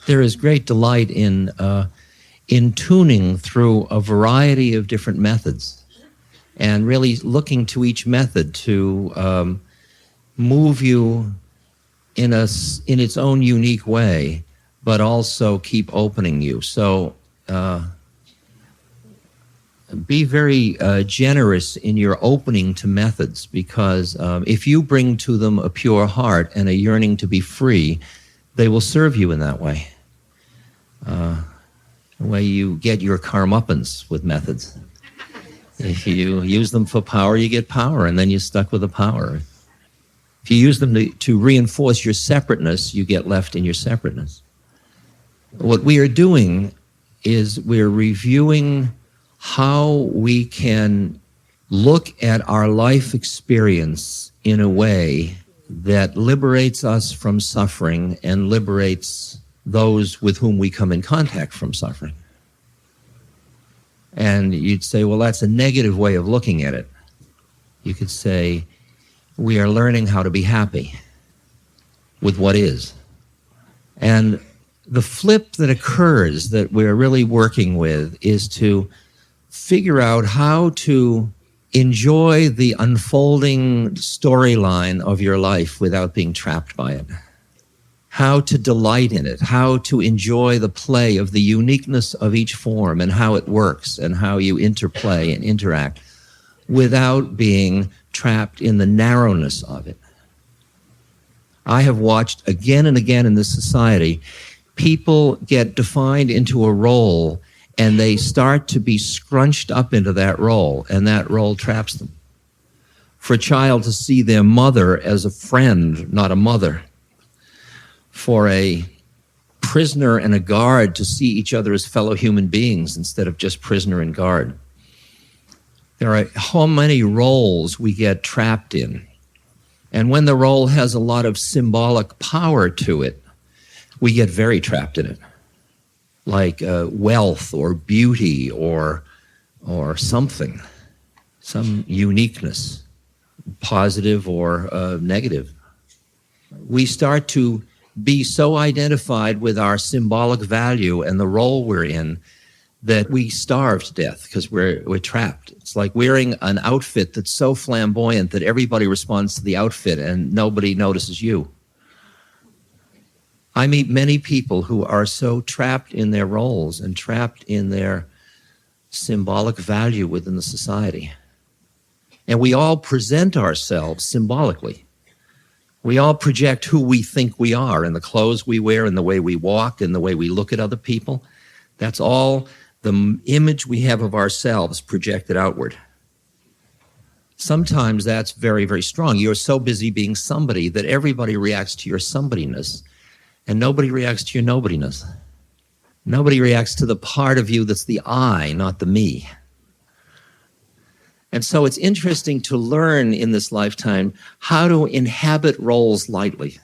There is great delight in tuning through a variety of different methods and really looking to each method to move you in its own unique way, but also keep opening you. So be very generous in your opening to methods, because if you bring to them a pure heart and a yearning to be free, they will serve you in that way. The way you get your karmapans with methods. If you use them for power, you get power, and then you're stuck with the power. If you use them to reinforce your separateness, you get left in your separateness. What we are doing is we're reviewing how we can look at our life experience in a way that liberates us from suffering and liberates those with whom we come in contact from suffering. And you'd say, well, that's a negative way of looking at it. You could say, we are learning how to be happy with what is. And the flip that occurs that we're really working with is to figure out how to enjoy the unfolding storyline of your life without being trapped by it. How to delight in it, how to enjoy the play of the uniqueness of each form and how it works and how you interplay and interact without being trapped in the narrowness of it. I have watched again and again in this society, people get defined into a role and they start to be scrunched up into that role, and that role traps them. For a child to see their mother as a friend, not a mother. For a prisoner and a guard to see each other as fellow human beings instead of just prisoner and guard. There are how many roles we get trapped in. And when the role has a lot of symbolic power to it, we get very trapped in it. Like wealth or beauty or something, some uniqueness, positive or negative. We start to be so identified with our symbolic value and the role we're in that we starve to death because we're trapped. It's like wearing an outfit that's so flamboyant that everybody responds to the outfit and nobody notices you. I meet many people who are so trapped in their roles and trapped in their symbolic value within the society. And we all present ourselves symbolically. We all project who we think we are in the clothes we wear, in the way we walk, in the way we look at other people. That's all the image we have of ourselves projected outward. Sometimes that's very, very strong. You're so busy being somebody that everybody reacts to your somebodyness, and nobody reacts to your nobodyness. Nobody reacts to the part of you that's the I, not the me. And so it's interesting to learn in this lifetime how to inhabit roles lightly,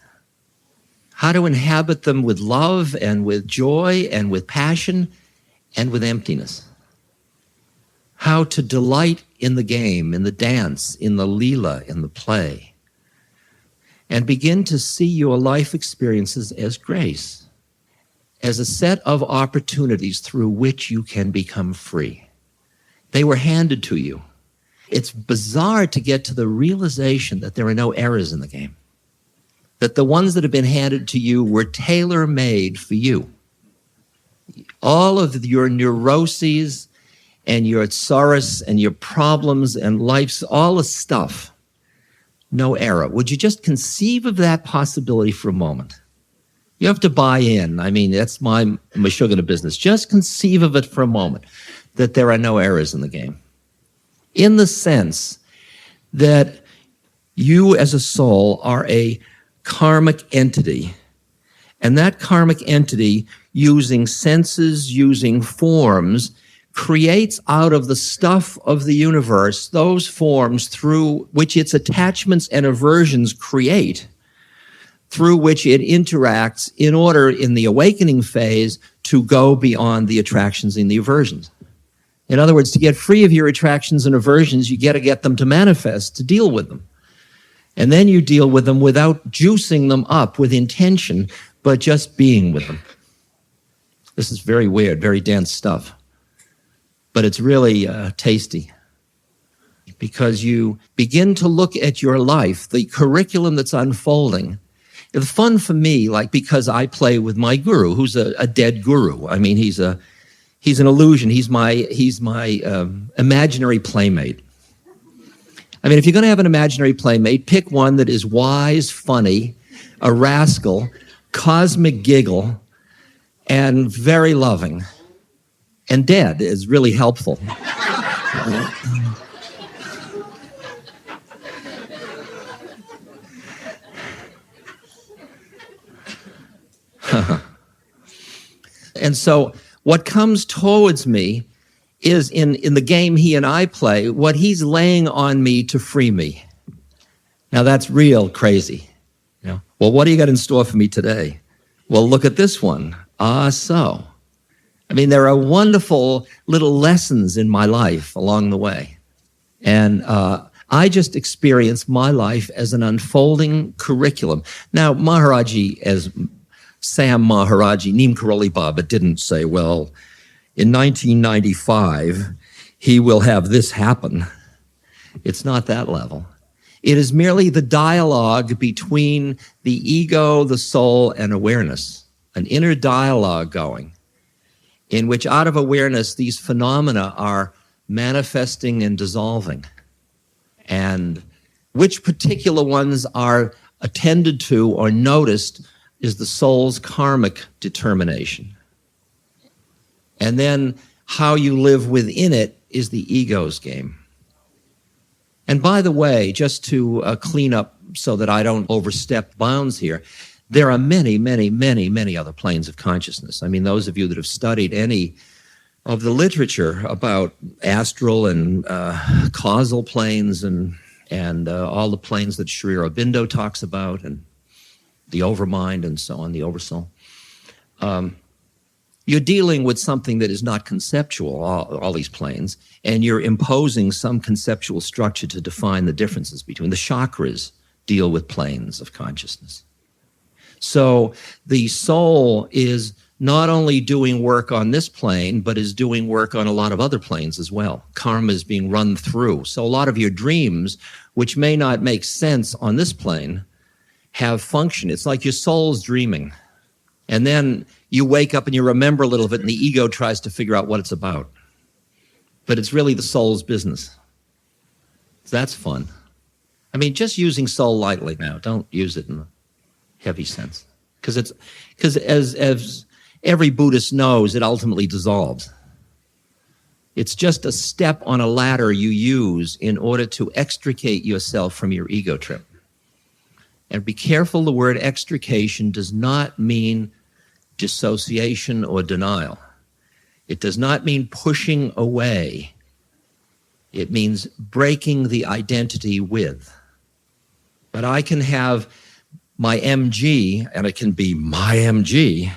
how to inhabit them with love and with joy and with passion and with emptiness, how to delight in the game, in the dance, in the leela, in the play, and begin to see your life experiences as grace, as a set of opportunities through which you can become free. They were handed to you. It's bizarre to get to the realization that there are no errors in the game, that the ones that have been handed to you were tailor-made for you. All of your neuroses and your sorrows and your problems and life's, all the stuff, no error. Would you just conceive of that possibility for a moment? You have to buy in. I mean, that's my Meshuggah business. Just conceive of it for a moment, that there are no errors in the game. In the sense that you as a soul are a karmic entity, and that karmic entity, using senses, using forms, creates out of the stuff of the universe those forms through which its attachments and aversions create, through which it interacts in order, in the awakening phase, to go beyond the attractions and the aversions. In other words, to get free of your attractions and aversions, you got to get them to manifest, to deal with them. And then you deal with them without juicing them up with intention, but just being with them. This is very weird, very dense stuff. But it's really tasty, because you begin to look at your life, the curriculum that's unfolding. It's fun for me, like, because I play with my guru, who's a dead guru. I mean, he's an illusion. He's my imaginary playmate. I mean, if you're going to have an imaginary playmate, pick one that is wise, funny, a rascal, cosmic giggle, and very loving. And dead is really helpful. And so what comes towards me is, in the game he and I play, what he's laying on me to free me. Now that's real crazy. You know? Well, what do you got in store for me today? Well, look at this one. So. I mean, there are wonderful little lessons in my life along the way. And I just experience my life as an unfolding curriculum. Now, Maharaji, as Sam Maharaji, Neem Karoli Baba, didn't say, well, in 1995, he will have this happen. It's not that level. It is merely the dialogue between the ego, the soul, and awareness, an inner dialogue going, in which out of awareness, these phenomena are manifesting and dissolving. And which particular ones are attended to or noticed is the soul's karmic determination. And then how you live within it is the ego's game. And by the way, just to clean up so that I don't overstep bounds here, there are many, many, many, many other planes of consciousness. I mean, those of you that have studied any of the literature about astral and causal planes and all the planes that Sri Aurobindo talks about, and the overmind and so on, the oversoul, you're dealing with something that is not conceptual, all these planes, and you're imposing some conceptual structure to define the differences between. The chakras deal with planes of consciousness. So the soul is not only doing work on this plane, but is doing work on a lot of other planes as well. Karma is being run through. So a lot of your dreams, which may not make sense on this plane, have function. It's like your soul's dreaming. And then you wake up and you remember a little bit, and the ego tries to figure out what it's about. But it's really the soul's business. So that's fun. I mean, just using soul lightly now. Don't use it in a heavy sense. Because as every Buddhist knows, it ultimately dissolves. It's just a step on a ladder you use in order to extricate yourself from your ego trip. And be careful, the word extrication does not mean dissociation or denial. It does not mean pushing away. It means breaking the identity with. But I can have my MG, and it can be my MG.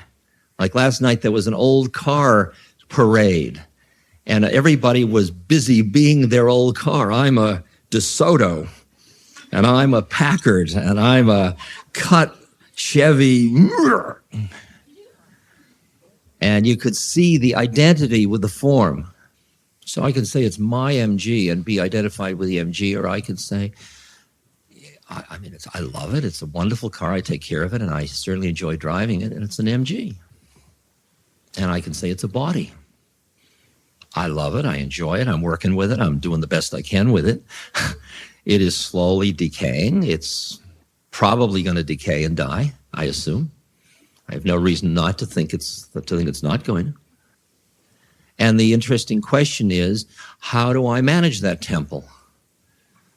Like last night, there was an old car parade, and everybody was busy being their old car. I'm a DeSoto, and I'm a Packard, and I'm a cut Chevy. And you could see the identity with the form. So I can say it's my MG and be identified with the MG, or I can say, I mean, I love it. It's a wonderful car. I take care of it, and I certainly enjoy driving it, and it's an MG. And I can say it's a body. I love it. I enjoy it. I'm working with it. I'm doing the best I can with it. It is slowly decaying. It's probably going to decay and die, I assume. I have no reason not to think it's not going to. And the interesting question is, how do I manage that temple?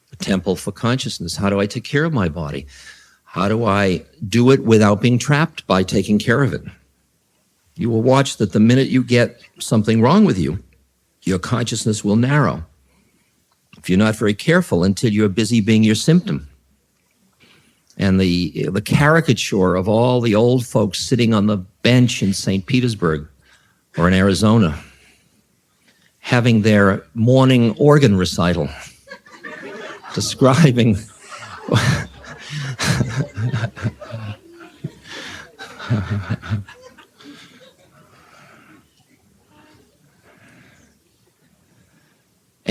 The temple for consciousness. How do I take care of my body? How do I do it without being trapped by taking care of it? You will watch that the minute you get something wrong with you, your consciousness will narrow. If you're not very careful, until you're busy being your symptom. And the caricature of all the old folks sitting on the bench in St. Petersburg or in Arizona, having their morning organ recital, describing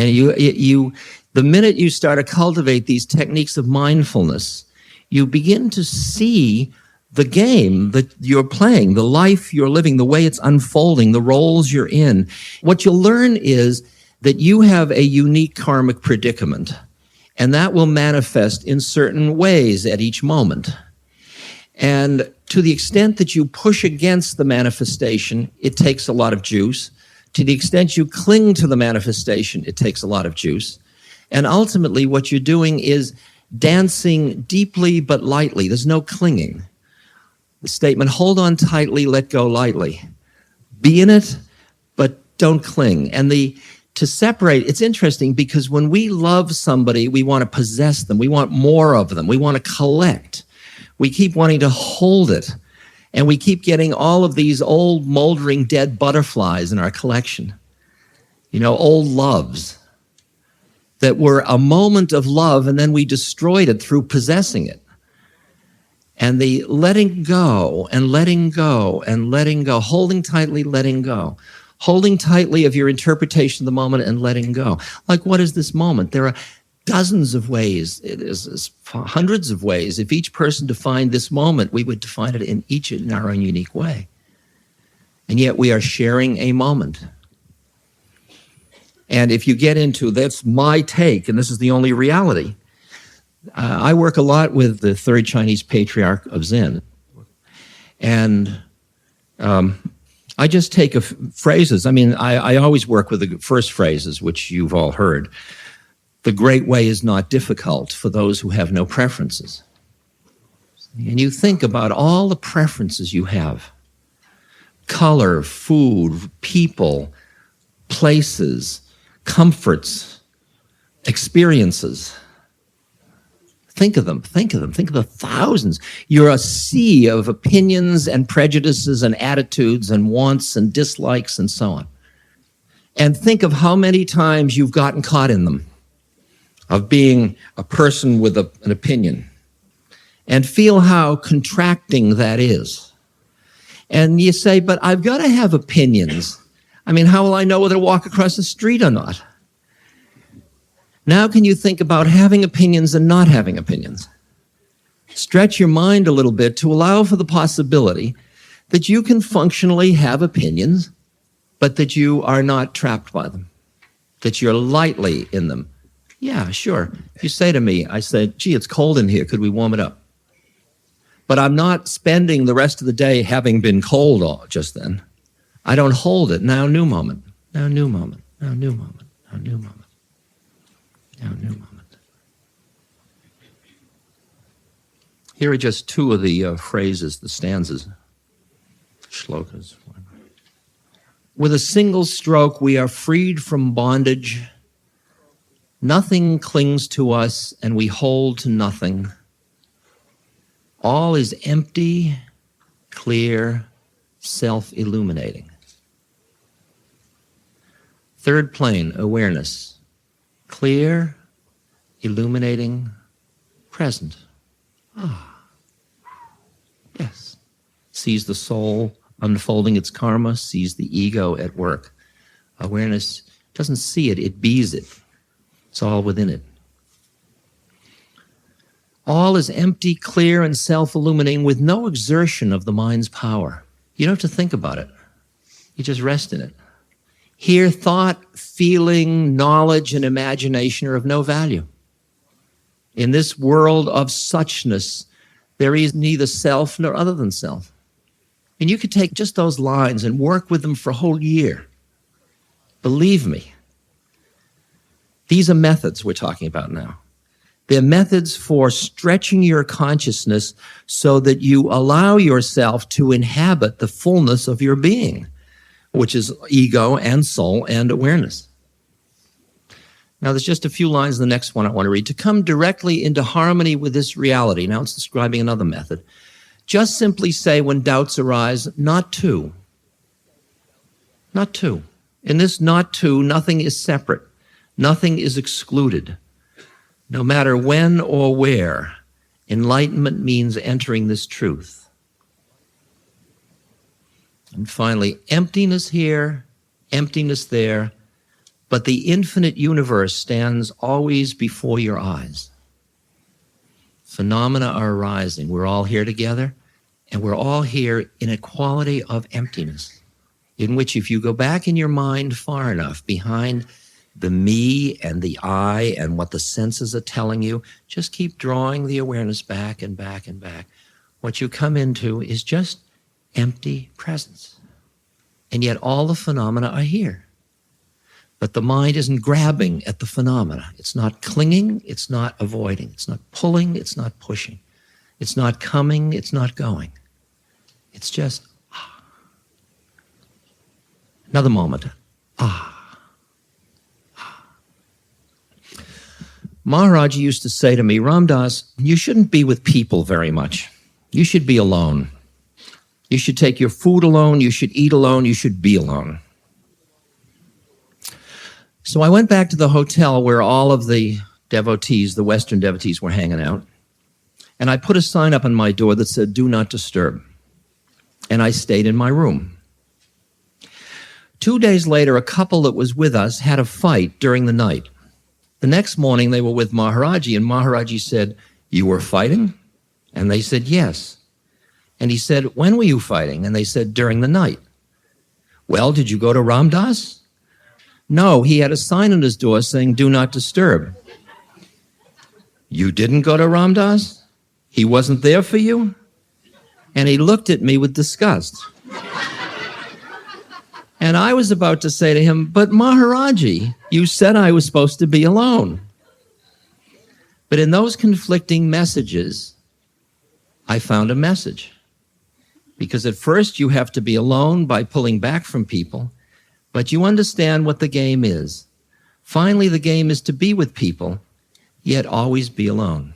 And the minute you start to cultivate these techniques of mindfulness, you begin to see the game that you're playing, the life you're living, the way it's unfolding, the roles you're in. What you'll learn is that you have a unique karmic predicament, and that will manifest in certain ways at each moment. And to the extent that you push against the manifestation, it takes a lot of juice. To the extent you cling to the manifestation, it takes a lot of juice. And ultimately, what you're doing is dancing deeply but lightly. There's no clinging. The statement, hold on tightly, let go lightly. Be in it, but don't cling. And to separate, it's interesting because when we love somebody, we want to possess them. We want more of them. We want to collect. We keep wanting to hold it. And we keep getting all of these old, moldering, dead butterflies in our collection. Old loves that were a moment of love, and then we destroyed it through possessing it. And the letting go and letting go and letting go, holding tightly, letting go. Holding tightly of your interpretation of the moment and letting go. Like, what is this moment? There are dozens of ways. It is hundreds of ways. If each person defined this moment, we would define it in our own unique way. And yet we are sharing a moment. And if you get into, that's my take, and this is the only reality. I work a lot with the third Chinese patriarch of Zen. And I just take phrases. I always work with the first phrases, which you've all heard. The great way is not difficult for those who have no preferences. And you think about all the preferences you have. Color, food, people, places, comforts, experiences. Think of them. Think of the thousands. You're a sea of opinions and prejudices and attitudes and wants and dislikes and so on. And think of how many times you've gotten caught in them, of being a person with an opinion. And feel how contracting that is. And you say, but I've got to have opinions. How will I know whether to walk across the street or not? Now can you think about having opinions and not having opinions? Stretch your mind a little bit to allow for the possibility that you can functionally have opinions, but that you are not trapped by them, that you're lightly in them. Yeah, sure. If you say to me, I say, gee, it's cold in here. Could we warm it up? But I'm not spending the rest of the day having been cold just then. I don't hold it. Now, new moment. Now, new moment. Now, new moment. Now, new moment. Now, new moment. Here are just two of the phrases, the stanzas, shlokas. With a single stroke, we are freed from bondage. Nothing clings to us, and we hold to nothing. All is empty, clear, self-illuminating. Third plane, awareness. Clear, illuminating, present. Yes. Sees the soul unfolding its karma, sees the ego at work. Awareness doesn't see it, it bees it. It's all within it. All is empty, clear, and self-illuminating with no exertion of the mind's power. You don't have to think about it. You just rest in it. Here, thought, feeling, knowledge, and imagination are of no value. In this world of suchness, there is neither self nor other than self. And you could take just those lines and work with them for a whole year. Believe me. These are methods we're talking about now. They're methods for stretching your consciousness so that you allow yourself to inhabit the fullness of your being, which is ego and soul and awareness. Now, there's just a few lines in the next one I want to read. To come directly into harmony with this reality. Now it's describing another method. Just simply say when doubts arise, not to. Not to. In this not to, nothing is separate. Nothing is excluded. No matter when or where, enlightenment means entering this truth. And finally, emptiness here, emptiness there, but the infinite universe stands always before your eyes. Phenomena are arising. We're all here together, and we're all here in a quality of emptiness, in which if you go back in your mind far enough behind the me and the I and what the senses are telling you, just keep drawing the awareness back and back and back. What you come into is just empty presence. And yet all the phenomena are here. But the mind isn't grabbing at the phenomena. It's not clinging, it's not avoiding. It's not pulling, it's not pushing. It's not coming, it's not going. It's just, ah. Another moment, ah. Maharaji used to say to me, Ram Dass, you shouldn't be with people very much. You should be alone. You should take your food alone, you should eat alone, you should be alone. So I went back to the hotel where all of the devotees, the Western devotees, were hanging out. And I put a sign up on my door that said, do not disturb. And I stayed in my room. 2 days later, a couple that was with us had a fight during the night. The next morning, they were with Maharaji, and Maharaji said, you were fighting? And they said, yes. And he said, when were you fighting? And they said, during the night. Well, did you go to Ram Dass? No, he had a sign on his door saying, do not disturb. You didn't go to Ram Dass? He wasn't there for you? And he looked at me with disgust. And I was about to say to him, but Maharaji, you said I was supposed to be alone. But in those conflicting messages, I found a message. Because at first you have to be alone by pulling back from people, but you understand what the game is. Finally, the game is to be with people, yet always be alone.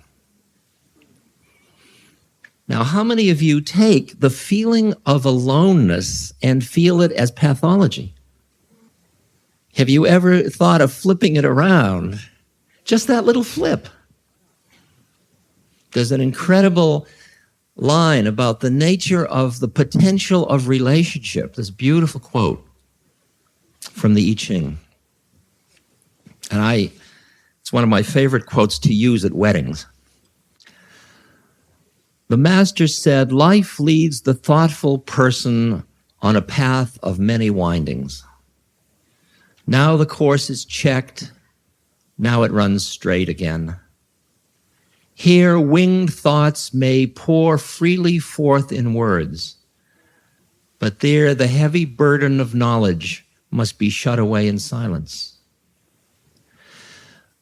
Now, how many of you take the feeling of aloneness and feel it as pathology? Have you ever thought of flipping it around? Just that little flip. There's an incredible line about the nature of the potential of relationship. This beautiful quote from the I Ching. And it's one of my favorite quotes to use at weddings. The master said, life leads the thoughtful person on a path of many windings. Now the course is checked, now it runs straight again. Here winged thoughts may pour freely forth in words, but there the heavy burden of knowledge must be shut away in silence.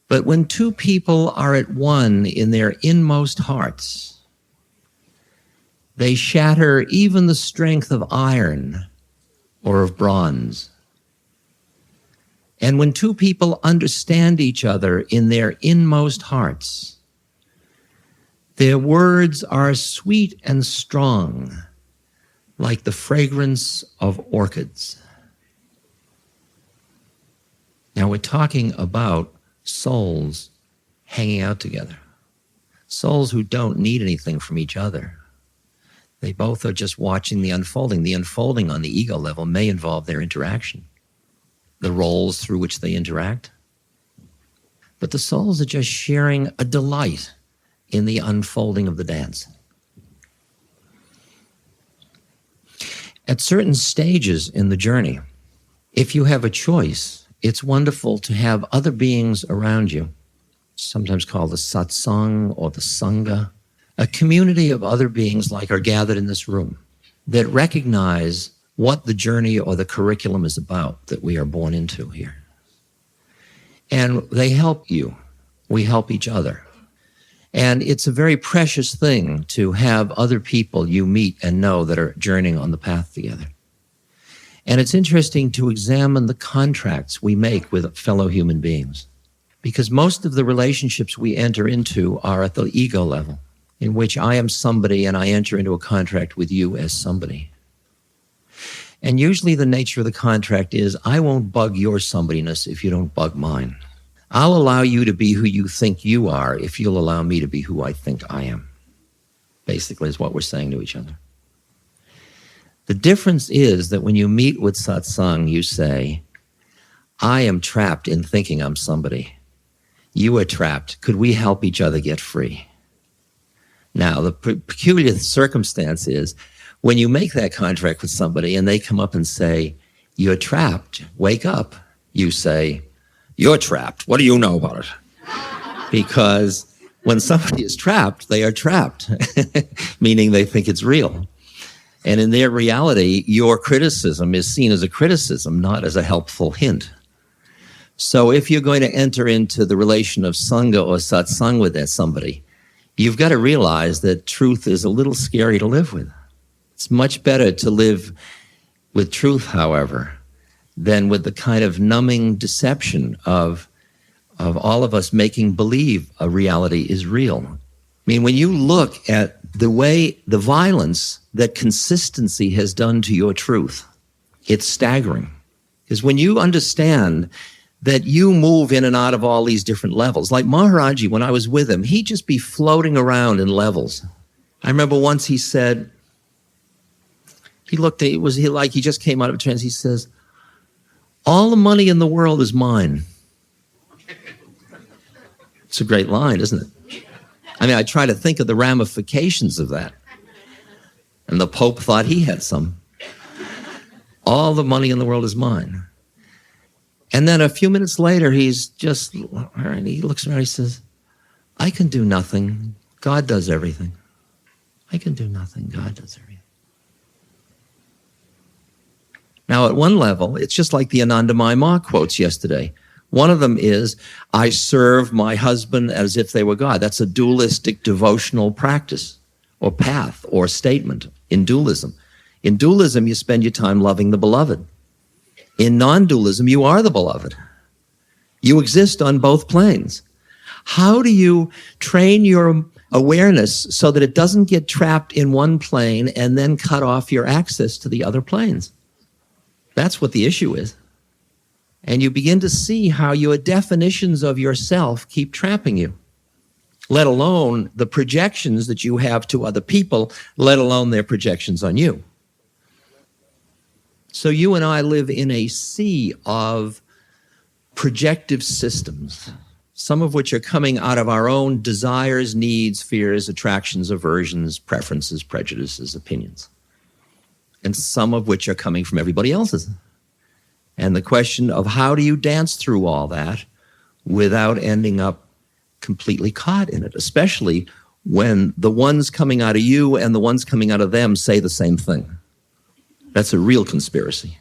But when two people are at one in their inmost hearts, they shatter even the strength of iron or of bronze. And when two people understand each other in their inmost hearts, their words are sweet and strong, like the fragrance of orchids. Now we're talking about souls hanging out together. Souls who don't need anything from each other. They both are just watching the unfolding. The unfolding on the ego level may involve their interaction, the roles through which they interact. But the souls are just sharing a delight in the unfolding of the dance. At certain stages in the journey, if you have a choice, it's wonderful to have other beings around you, sometimes called the satsang or the sangha, a community of other beings like are gathered in this room that recognize what the journey or the curriculum is about that we are born into here. And they help you. We help each other. And it's a very precious thing to have other people you meet and know that are journeying on the path together. And it's interesting to examine the contracts we make with fellow human beings, because most of the relationships we enter into are at the ego level, in which I am somebody and I enter into a contract with you as somebody. And usually the nature of the contract is, I won't bug your somebodyness if you don't bug mine. I'll allow you to be who you think you are if you'll allow me to be who I think I am. Basically is what we're saying to each other. The difference is that when you meet with satsang, you say, I am trapped in thinking I'm somebody. You are trapped. Could we help each other get free? Now, the peculiar circumstance is when you make that contract with somebody and they come up and say, you're trapped, wake up. You say, you're trapped. What do you know about it? Because when somebody is trapped, they are trapped, meaning they think it's real. And in their reality, your criticism is seen as a criticism, not as a helpful hint. So if you're going to enter into the relation of Sangha or Satsang with that somebody, you've got to realize that truth is a little scary to live with. It's much better to live with truth, however, than with the kind of numbing deception of all of us making believe a reality is real. I mean, when you look at the way, the violence that consistency has done to your truth, it's staggering. Because when you understand that you move in and out of all these different levels, like Maharaji, when I was with him, he'd just be floating around in levels. I remember once he said, he just came out of a trance, he says, all the money in the world is mine. It's a great line, isn't it? I mean, I try to think of the ramifications of that. And the Pope thought he had some. All the money in the world is mine. And then a few minutes later, he looks around, he says, I can do nothing. God does everything. I can do nothing. God does everything. Now, at one level, it's just like the Anandamayi Ma quotes yesterday. One of them is, I serve my husband as if they were God. That's a dualistic devotional practice or path or statement in dualism. In dualism, you spend your time loving the beloved. In non-dualism, you are the beloved. You exist on both planes. How do you train your awareness so that it doesn't get trapped in one plane and then cut off your access to the other planes? That's what the issue is. And you begin to see how your definitions of yourself keep trapping you, let alone the projections that you have to other people, let alone their projections on you. So you and I live in a sea of projective systems, some of which are coming out of our own desires, needs, fears, attractions, aversions, preferences, prejudices, opinions, and some of which are coming from everybody else's. And the question of how do you dance through all that without ending up completely caught in it, especially when the ones coming out of you and the ones coming out of them say the same thing. That's a real conspiracy.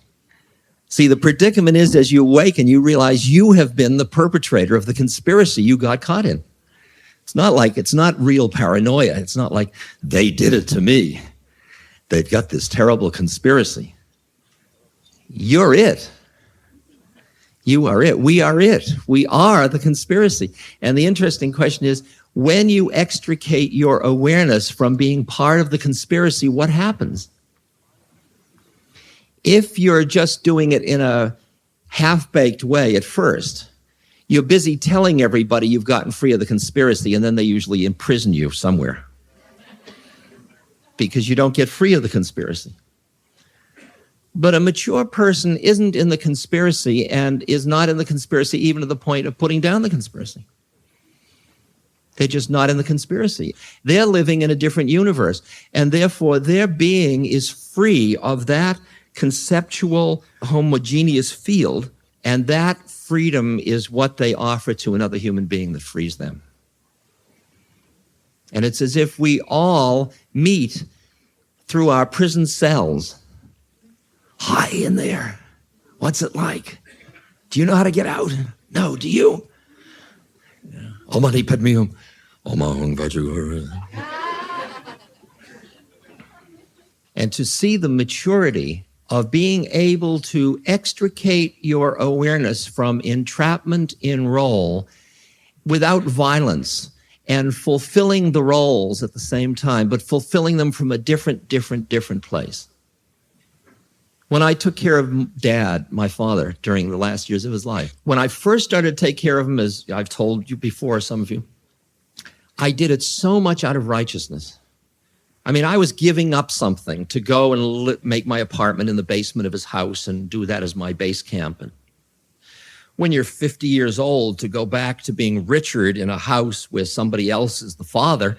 See, the predicament is as you awaken, you realize you have been the perpetrator of the conspiracy you got caught in. It's not real paranoia. It's not like they did it to me. They've got this terrible conspiracy. You're it. You are it. We are it. We are the conspiracy. And the interesting question is, when you extricate your awareness from being part of the conspiracy, what happens? If you're just doing it in a half-baked way at first, you're busy telling everybody you've gotten free of the conspiracy, and then they usually imprison you somewhere because you don't get free of the conspiracy. But a mature person isn't in the conspiracy and is not in the conspiracy even to the point of putting down the conspiracy. They're just not in the conspiracy. They're living in a different universe, and therefore their being is free of that conceptual homogeneous field, and that freedom is what they offer to another human being that frees them. And it's as if we all meet through our prison cells. Hi in there. What's it like? Do you know how to get out? No, do you? Omani Padme Hum. Omahung Vajra. And to see the maturity of being able to extricate your awareness from entrapment in role without violence and fulfilling the roles at the same time, but fulfilling them from a different place. When I took care of Dad, my father, during the last years of his life, when I first started to take care of him, as I've told you before, some of you, I did it so much out of righteousness. I mean, I was giving up something to go and make my apartment in the basement of his house and do that as my base camp. when you're 50 years old to go back to being Richard in a house where somebody else is the father,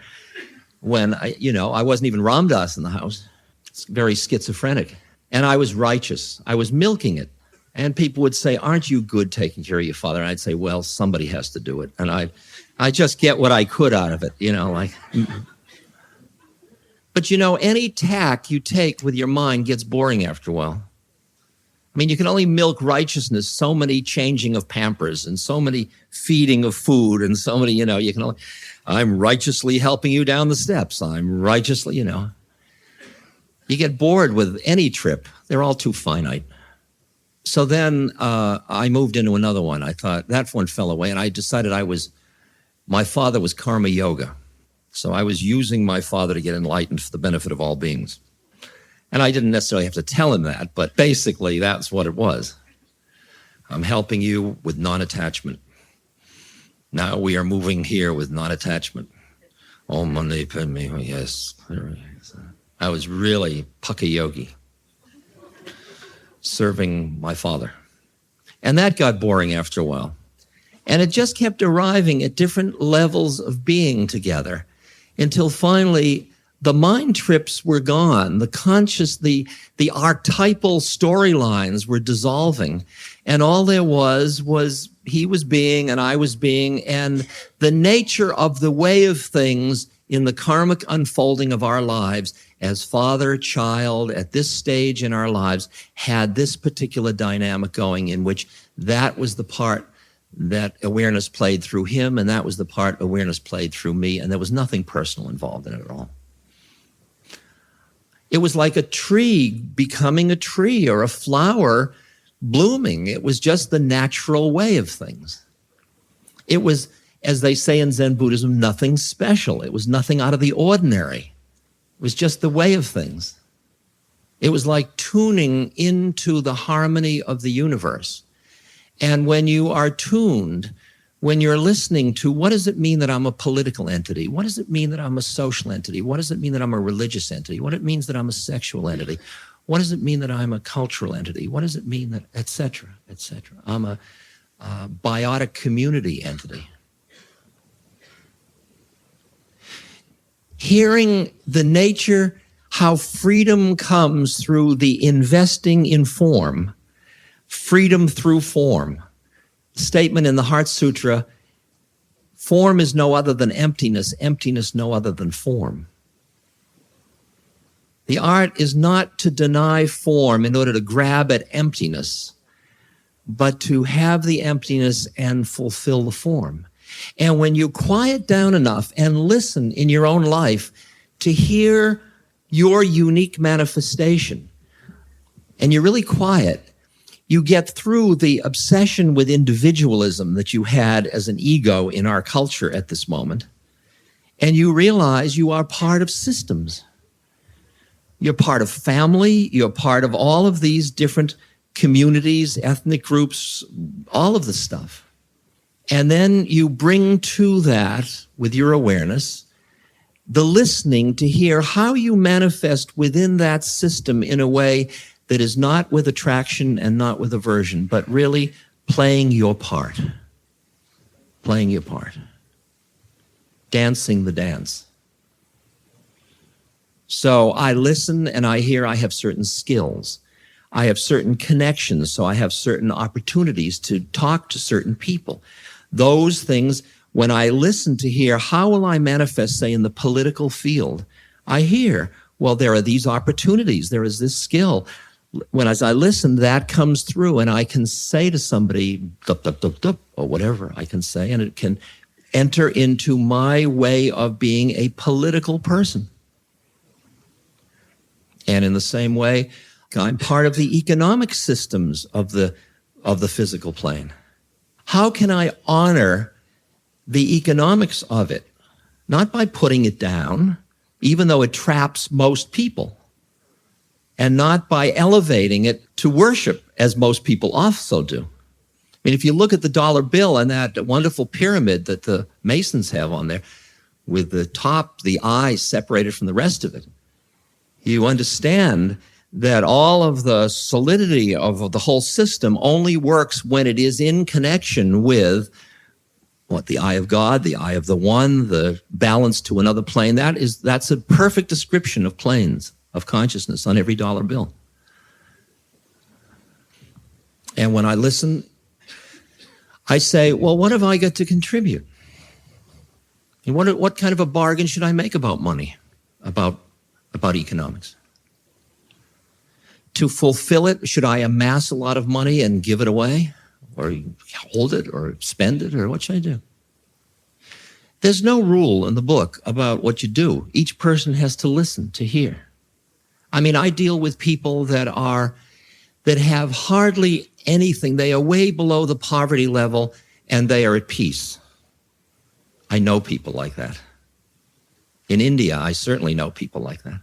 when I wasn't even Ram Dass in the house. It's very schizophrenic. And I was righteous. I was milking it. And people would say, aren't you good taking care of your father? And I'd say, well, somebody has to do it. And I just get what I could out of it, But any tack you take with your mind gets boring after a while. I mean, you can only milk righteousness so many changing of Pampers and so many feeding of food and so many, you can only, I'm righteously helping you down the steps. I'm righteously, You get bored with any trip. They're all too finite. So then I moved into another one. I thought that one fell away, and I decided my father was karma yoga. So I was using my father to get enlightened for the benefit of all beings. And I didn't necessarily have to tell him that, but basically that's what it was. I'm helping you with non-attachment. Now we are moving here with non-attachment. Om Mani Padme, yes. I was really Pukka yogi, serving my father. And that got boring after a while. And it just kept arriving at different levels of being together until finally the mind trips were gone. The archetypal storylines were dissolving. And all there was he was being and I was being, and the nature of the way of things in the karmic unfolding of our lives as father, child, at this stage in our lives, had this particular dynamic going in which that was the part that awareness played through him, and that was the part awareness played through me, and there was nothing personal involved in it at all. It was like a tree becoming a tree or a flower blooming. It was just the natural way of things. It was, as they say in Zen Buddhism, nothing special. It was nothing out of the ordinary. It was just the way of things. It was like tuning into the harmony of the universe. And when you are tuned, when you're listening to what does it mean that I'm a political entity? What does it mean that I'm a social entity? What does it mean that I'm a religious entity? What it means that I'm a sexual entity? What does it mean that I'm a cultural entity? What does it mean that, et cetera, et cetera? I'm a biotic community entity. Hearing the nature, how freedom comes through the investing in form, freedom through form. Statement in the Heart Sutra, form is no other than emptiness, emptiness no other than form. The art is not to deny form in order to grab at emptiness, but to have the emptiness and fulfill the form. And when you quiet down enough and listen in your own life to hear your unique manifestation, and you're really quiet, you get through the obsession with individualism that you had as an ego in our culture at this moment, and you realize you are part of systems. You're part of family, you're part of all of these different communities, ethnic groups, all of the stuff. And then you bring to that, with your awareness, the listening to hear how you manifest within that system in a way that is not with attraction and not with aversion, but really playing your part. Playing your part. Dancing the dance. So I listen and I hear I have certain skills. I have certain connections, so I have certain opportunities to talk to certain people. Those things, when I listen to hear, how will I manifest, say, in the political field? I hear, well, there are these opportunities. There is this skill. As I listen, that comes through, and I can say to somebody, dup, dup, dup, dup, or whatever I can say, and it can enter into my way of being a political person. And in the same way, I'm part of the economic systems of the physical plane. How can I honor the economics of it? Not by putting it down, even though it traps most people, and not by elevating it to worship, as most people also do. I mean, if you look at the dollar bill and that wonderful pyramid that the Masons have on there, with the top, the eye separated from the rest of it, you understand that all of the solidity of the whole system only works when it is in connection with what the eye of God, the eye of the one, the balance to another plane. That's a perfect description of planes of consciousness on every dollar bill. And when I listen, I say, well, what have I got to contribute? And what kind of a bargain should I make about money, about economics? To fulfill it, should I amass a lot of money and give it away, or hold it, or spend it, or what should I do? There's no rule in the book about what you do. Each person has to listen, to hear. I mean, I deal with people that have hardly anything. They are way below the poverty level, and they are at peace. I know people like that. In India, I certainly know people like that.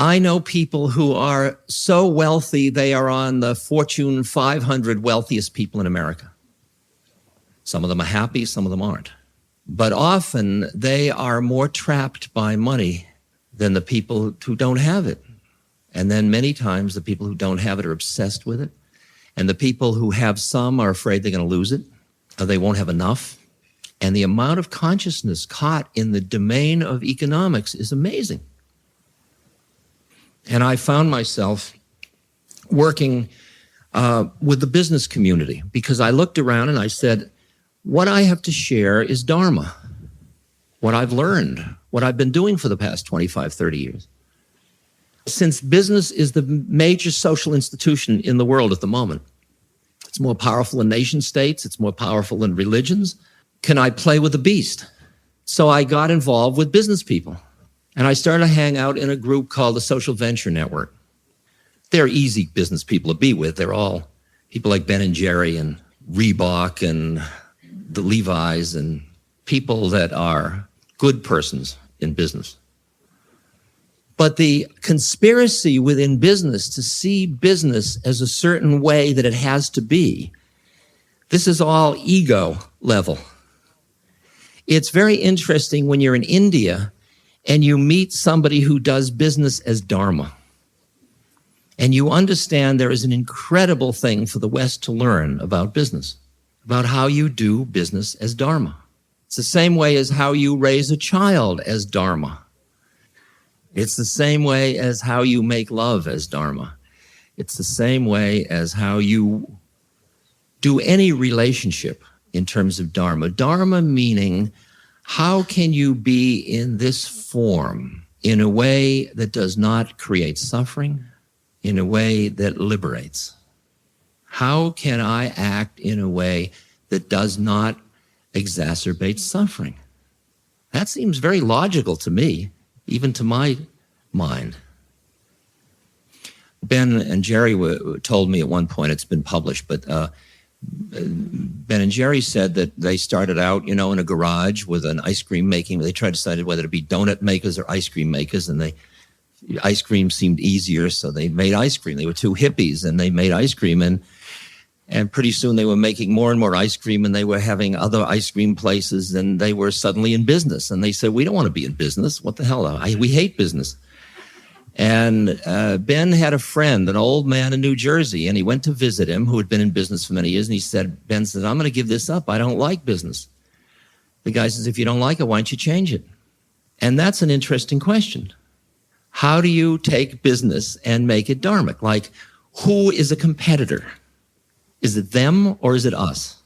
I know people who are so wealthy, they are on the Fortune 500 wealthiest people in America. Some of them are happy, some of them aren't. But often they are more trapped by money than the people who don't have it. And then many times the people who don't have it are obsessed with it. And the people who have some are afraid they're going to lose it, or they won't have enough. And the amount of consciousness caught in the domain of economics is amazing. And I found myself working with the business community because I looked around and I said, what I have to share is Dharma, what I've learned, what I've been doing for the past 25, 30 years. Since business is the major social institution in the world at the moment, it's more powerful than nation states, it's more powerful than religions. Can I play with the beast? So I got involved with business people. And I started to hang out in a group called the Social Venture Network. They're easy business people to be with. They're all people like Ben and Jerry and Reebok and the Levi's and people that are good persons in business. But the conspiracy within business to see business as a certain way that it has to be, this is all ego level. It's very interesting when you're in India and you meet somebody who does business as Dharma. And you understand there is an incredible thing for the West to learn about business, about how you do business as Dharma. It's the same way as how you raise a child as Dharma. It's the same way as how you make love as Dharma. It's the same way as how you do any relationship in terms of Dharma. Dharma meaning, how can you be in this form in a way that does not create suffering, in a way that liberates? How can I act in a way that does not exacerbate suffering? That seems very logical to me, even to my mind. Ben and Jerry told me at one point, it's been published, but Ben and Jerry said that they started out, in a garage with an ice cream making. They tried to decide whether to be donut makers or ice cream makers, and ice cream seemed easier, so they made ice cream. They were two hippies, and they made ice cream, and pretty soon they were making more and more ice cream, and they were having other ice cream places, and they were suddenly in business. And they said, we don't want to be in business. What the hell? We hate business. And Ben had a friend, an old man in New Jersey, and he went to visit him who had been in business for many years. And Ben said, I'm going to give this up. I don't like business. The guy says, if you don't like it, why don't you change it? And that's an interesting question. How do you take business and make it dharmic? Like, who is a competitor? Is it them or is it us?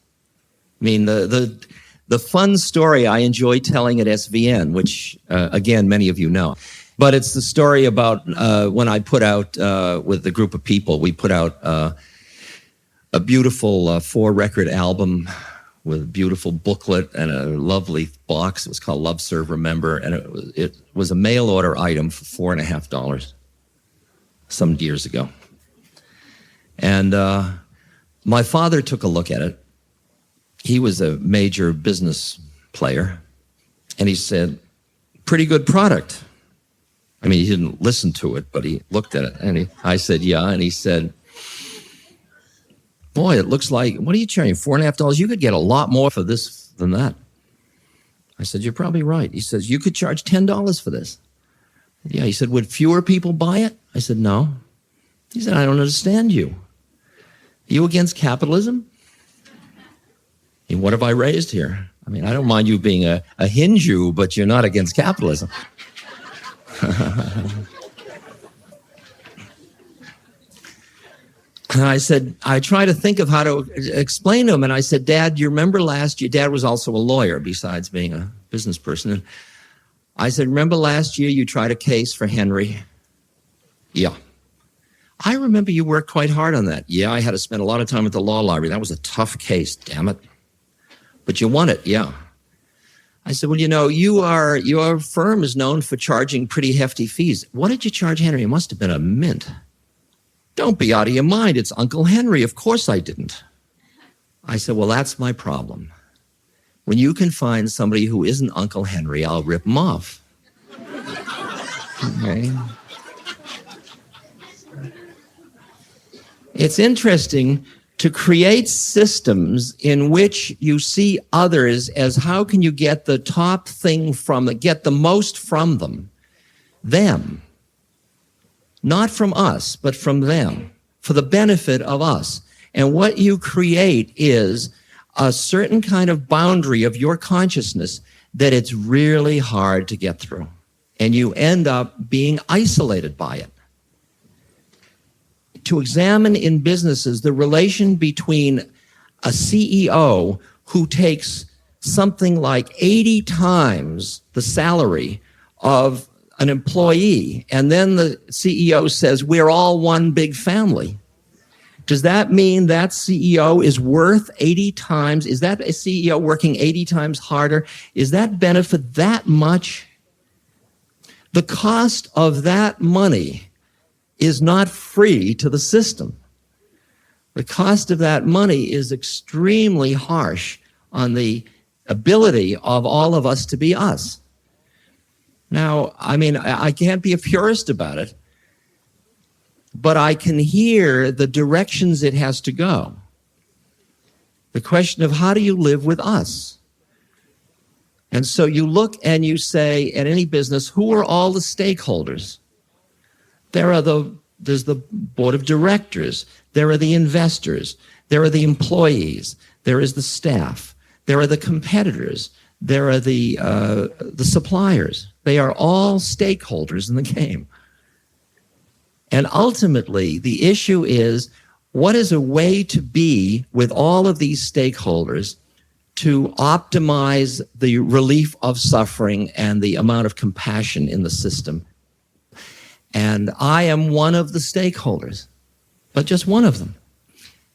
I mean, the fun story I enjoy telling at SVN, which, again, many of you know. But it's the story about when I put out, with a group of people, we put out a beautiful 4-record album with a beautiful booklet and a lovely box. It was called Love, Serve, Remember. And it was a mail order item for $4.50 some years ago. And my father took a look at it. He was a major business player. And he said, pretty good product. I mean, he didn't listen to it, but he looked at it. And I said, yeah. And he said, boy, it looks like, what are you charging, $4.50? You could get a lot more for this than that. I said, you're probably right. He says, you could charge $10 for this. Yeah, he said, would fewer people buy it? I said, no. He said, I don't understand you. Are you against capitalism? And what have I raised here? I mean, I don't mind you being a Hindu, but you're not against capitalism. And I said, I try to think of how to explain to him. And I said, Dad, you remember last year? Dad was also a lawyer besides being a business person. And I said, remember last year you tried a case for Henry? Yeah. I remember you worked quite hard on that. Yeah, I had to spend a lot of time at the law library. That was a tough case, damn it. But you won it, yeah. I said, well, you know, your firm is known for charging pretty hefty fees. What did you charge Henry? It must have been a mint. Don't be out of your mind. It's Uncle Henry. Of course I didn't. I said, well, that's my problem. When you can find somebody who isn't Uncle Henry, I'll rip him off. Okay. It's interesting to create systems in which you see others as how can you get the top thing from them, get the most from them, not from us, but from them, for the benefit of us. And what you create is a certain kind of boundary of your consciousness that it's really hard to get through. And you end up being isolated by it. To examine in businesses the relation between a CEO who takes something like 80 times the salary of an employee, and then the CEO says, we're all one big family. Does that mean that CEO is worth 80 times? Is that a CEO working 80 times harder? Is that benefit that much? The cost of that money is not free to the system. The cost of that money is extremely harsh on the ability of all of us to be us. Now, I mean, I can't be a purist about it, but I can hear the directions it has to go. The question of how do you live with us? And so you look and you say, at any business, who are all the stakeholders? There's the board of directors. There are the investors. There are the employees. There is the staff. There are the competitors. There are the suppliers. They are all stakeholders in the game. And ultimately, the issue is, what is a way to be with all of these stakeholders to optimize the relief of suffering and the amount of compassion in the system? And I am one of the stakeholders, but just one of them.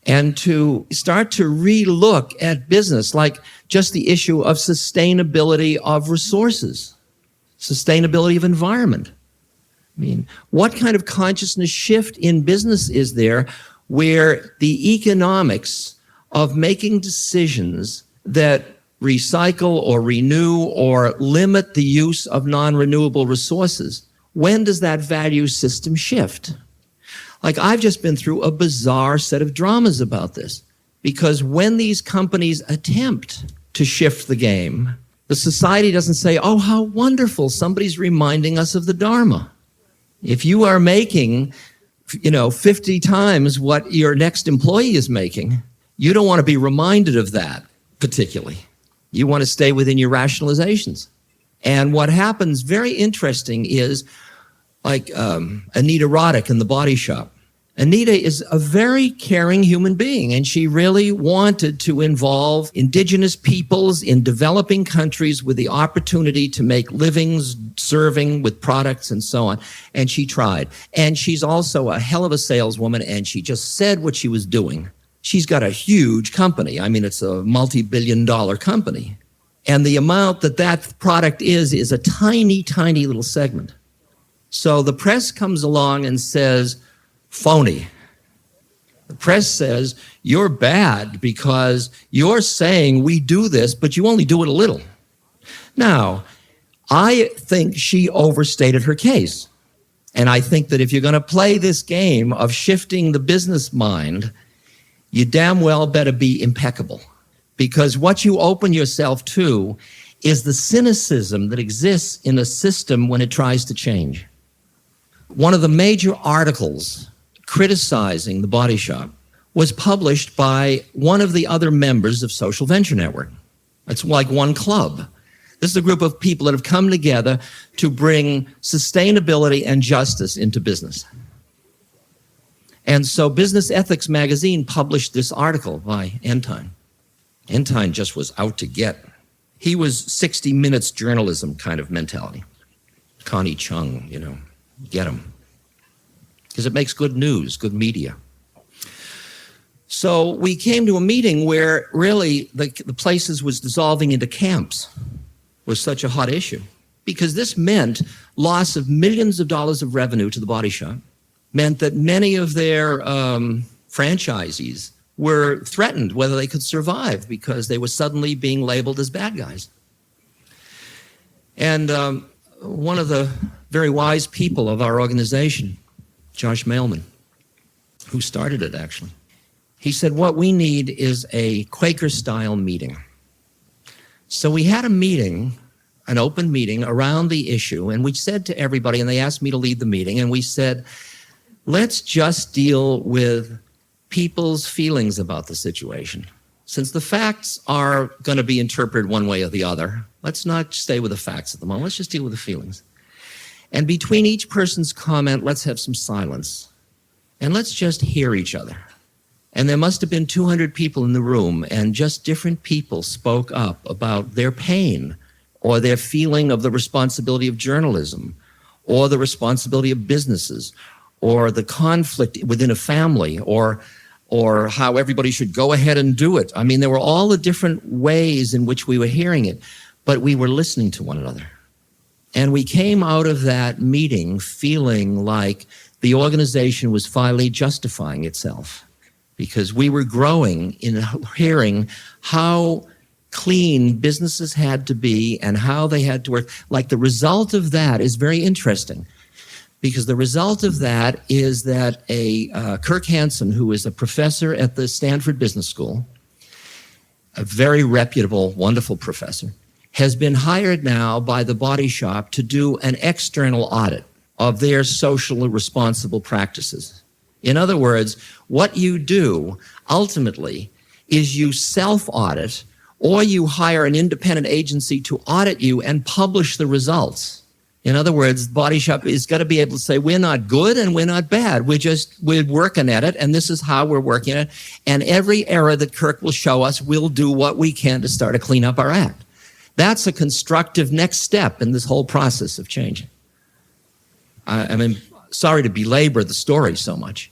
And to start to relook at business, like just the issue of sustainability of resources, sustainability of environment. I mean, what kind of consciousness shift in business is there where the economics of making decisions that recycle or renew or limit the use of non-renewable resources, when does that value system shift? Like, I've just been through a bizarre set of dramas about this, because when these companies attempt to shift the game, the society doesn't say, oh, how wonderful, somebody's reminding us of the Dharma. If you are making, 50 times what your next employee is making, you don't want to be reminded of that particularly. You want to stay within your rationalizations. And what happens, very interesting, is like Anita Roddick in The Body Shop. Anita is a very caring human being, and she really wanted to involve indigenous peoples in developing countries with the opportunity to make livings serving with products and so on. And she tried. And she's also a hell of a saleswoman, and she just said what she was doing. She's got a huge company. I mean, it's a multi-billion-dollar company. And the amount that product is a tiny, tiny little segment. So the press comes along and says, phony. The press says, you're bad because you're saying we do this, but you only do it a little. Now, I think she overstated her case. And I think that if you're going to play this game of shifting the business mind, you damn well better be impeccable. Because what you open yourself to is the cynicism that exists in a system when it tries to change. one of the major articles criticizing The Body Shop was published by one of the other members of Social Venture Network. It's like one club. This is a group of people that have come together to bring sustainability and justice into business. And so Business Ethics Magazine published this article by Entyne. Entyne just was out to get. He was 60 Minutes journalism kind of mentality. Connie Chung, get him. Because it makes good news, good media. So we came to a meeting where really the places was dissolving into camps. Was such a hot issue. Because this meant loss of millions of dollars of revenue to The Body Shop, meant that many of their franchisees were threatened whether they could survive because they were suddenly being labeled as bad guys. And one of the very wise people of our organization, Josh Mailman, who started it actually, he said, what we need is a Quaker-style meeting. So we had a meeting, an open meeting around the issue, and we said to everybody, and they asked me to lead the meeting, and we said, let's just deal with people's feelings about the situation. Since the facts are going to be interpreted one way or the other, let's not stay with the facts at the moment. Let's just deal with the feelings. And between each person's comment, let's have some silence. And let's just hear each other. And there must have been 200 people in the room, and just different people spoke up about their pain or their feeling of the responsibility of journalism or the responsibility of businesses or the conflict within a family or how everybody should go ahead and do it. I mean, there were all the different ways in which we were hearing it, but we were listening to one another. And we came out of that meeting feeling like the organization was finally justifying itself, because we were growing in hearing how clean businesses had to be and how they had to work. Like, the result of that is very interesting, because the result of that is that Kirk Hansen, who is a professor at the Stanford Business School, a very reputable, wonderful professor, has been hired now by The Body Shop to do an external audit of their socially responsible practices. In other words, what you do ultimately is you self-audit, or you hire an independent agency to audit you and publish the results. In other words, Body Shop is got to be able to say, we're not good and we're not bad. We're working at it, and this is how we're working at it. And every error that Kirk will show us, we'll do what we can to start to clean up our act. That's a constructive next step in this whole process of changing. I mean, sorry to belabor the story so much,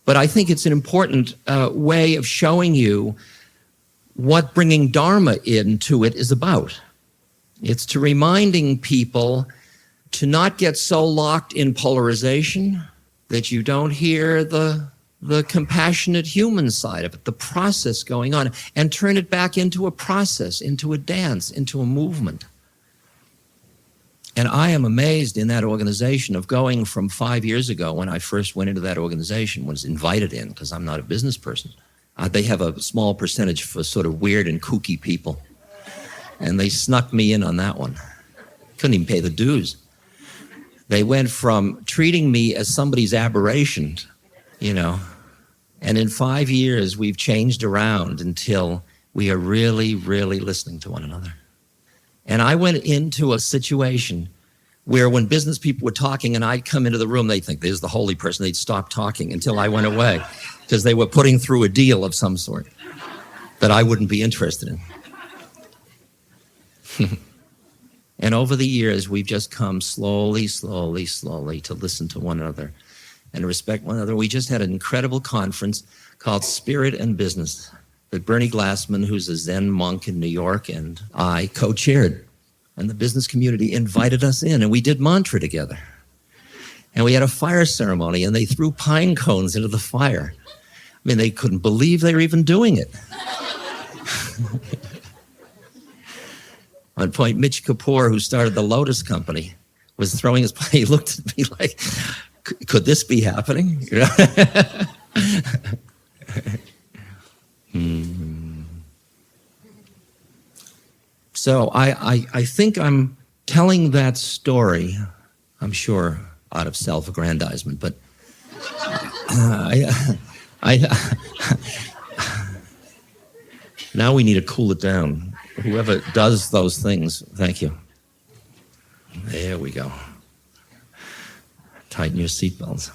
but I think it's an important way of showing you what bringing Dharma into it is about. It's to reminding people to not get so locked in polarization that you don't hear the compassionate human side of it, the process going on, and turn it back into a process, into a dance, into a movement. And I am amazed in that organization of going from 5 years ago, when I first went into that organization, was invited in because I'm not a business person. They have a small percentage for sort of weird and kooky people. And they snuck me in on that one. Couldn't even pay the dues. They went from treating me as somebody's aberration, and in 5 years, we've changed around until we are really, really listening to one another. And I went into a situation where when business people were talking and I'd come into the room, they'd think, there's the holy person. They'd stop talking until I went away because they were putting through a deal of some sort that I wouldn't be interested in. And over the years, we've just come slowly, slowly, slowly to listen to one another and respect one another. We just had an incredible conference called Spirit and Business that Bernie Glassman, who's a Zen monk in New York, and I co-chaired. And the business community invited us in, and we did mantra together. And we had a fire ceremony, and they threw pine cones into the fire. I mean, they couldn't believe they were even doing it. At one point, Mitch Kapoor, who started the Lotus Company, was throwing his, he looked at me like, could this be happening? So I think I'm telling that story, I'm sure, out of self-aggrandizement, but I now we need to cool it down. Whoever does those things, thank you. There we go. Tighten your seatbelts.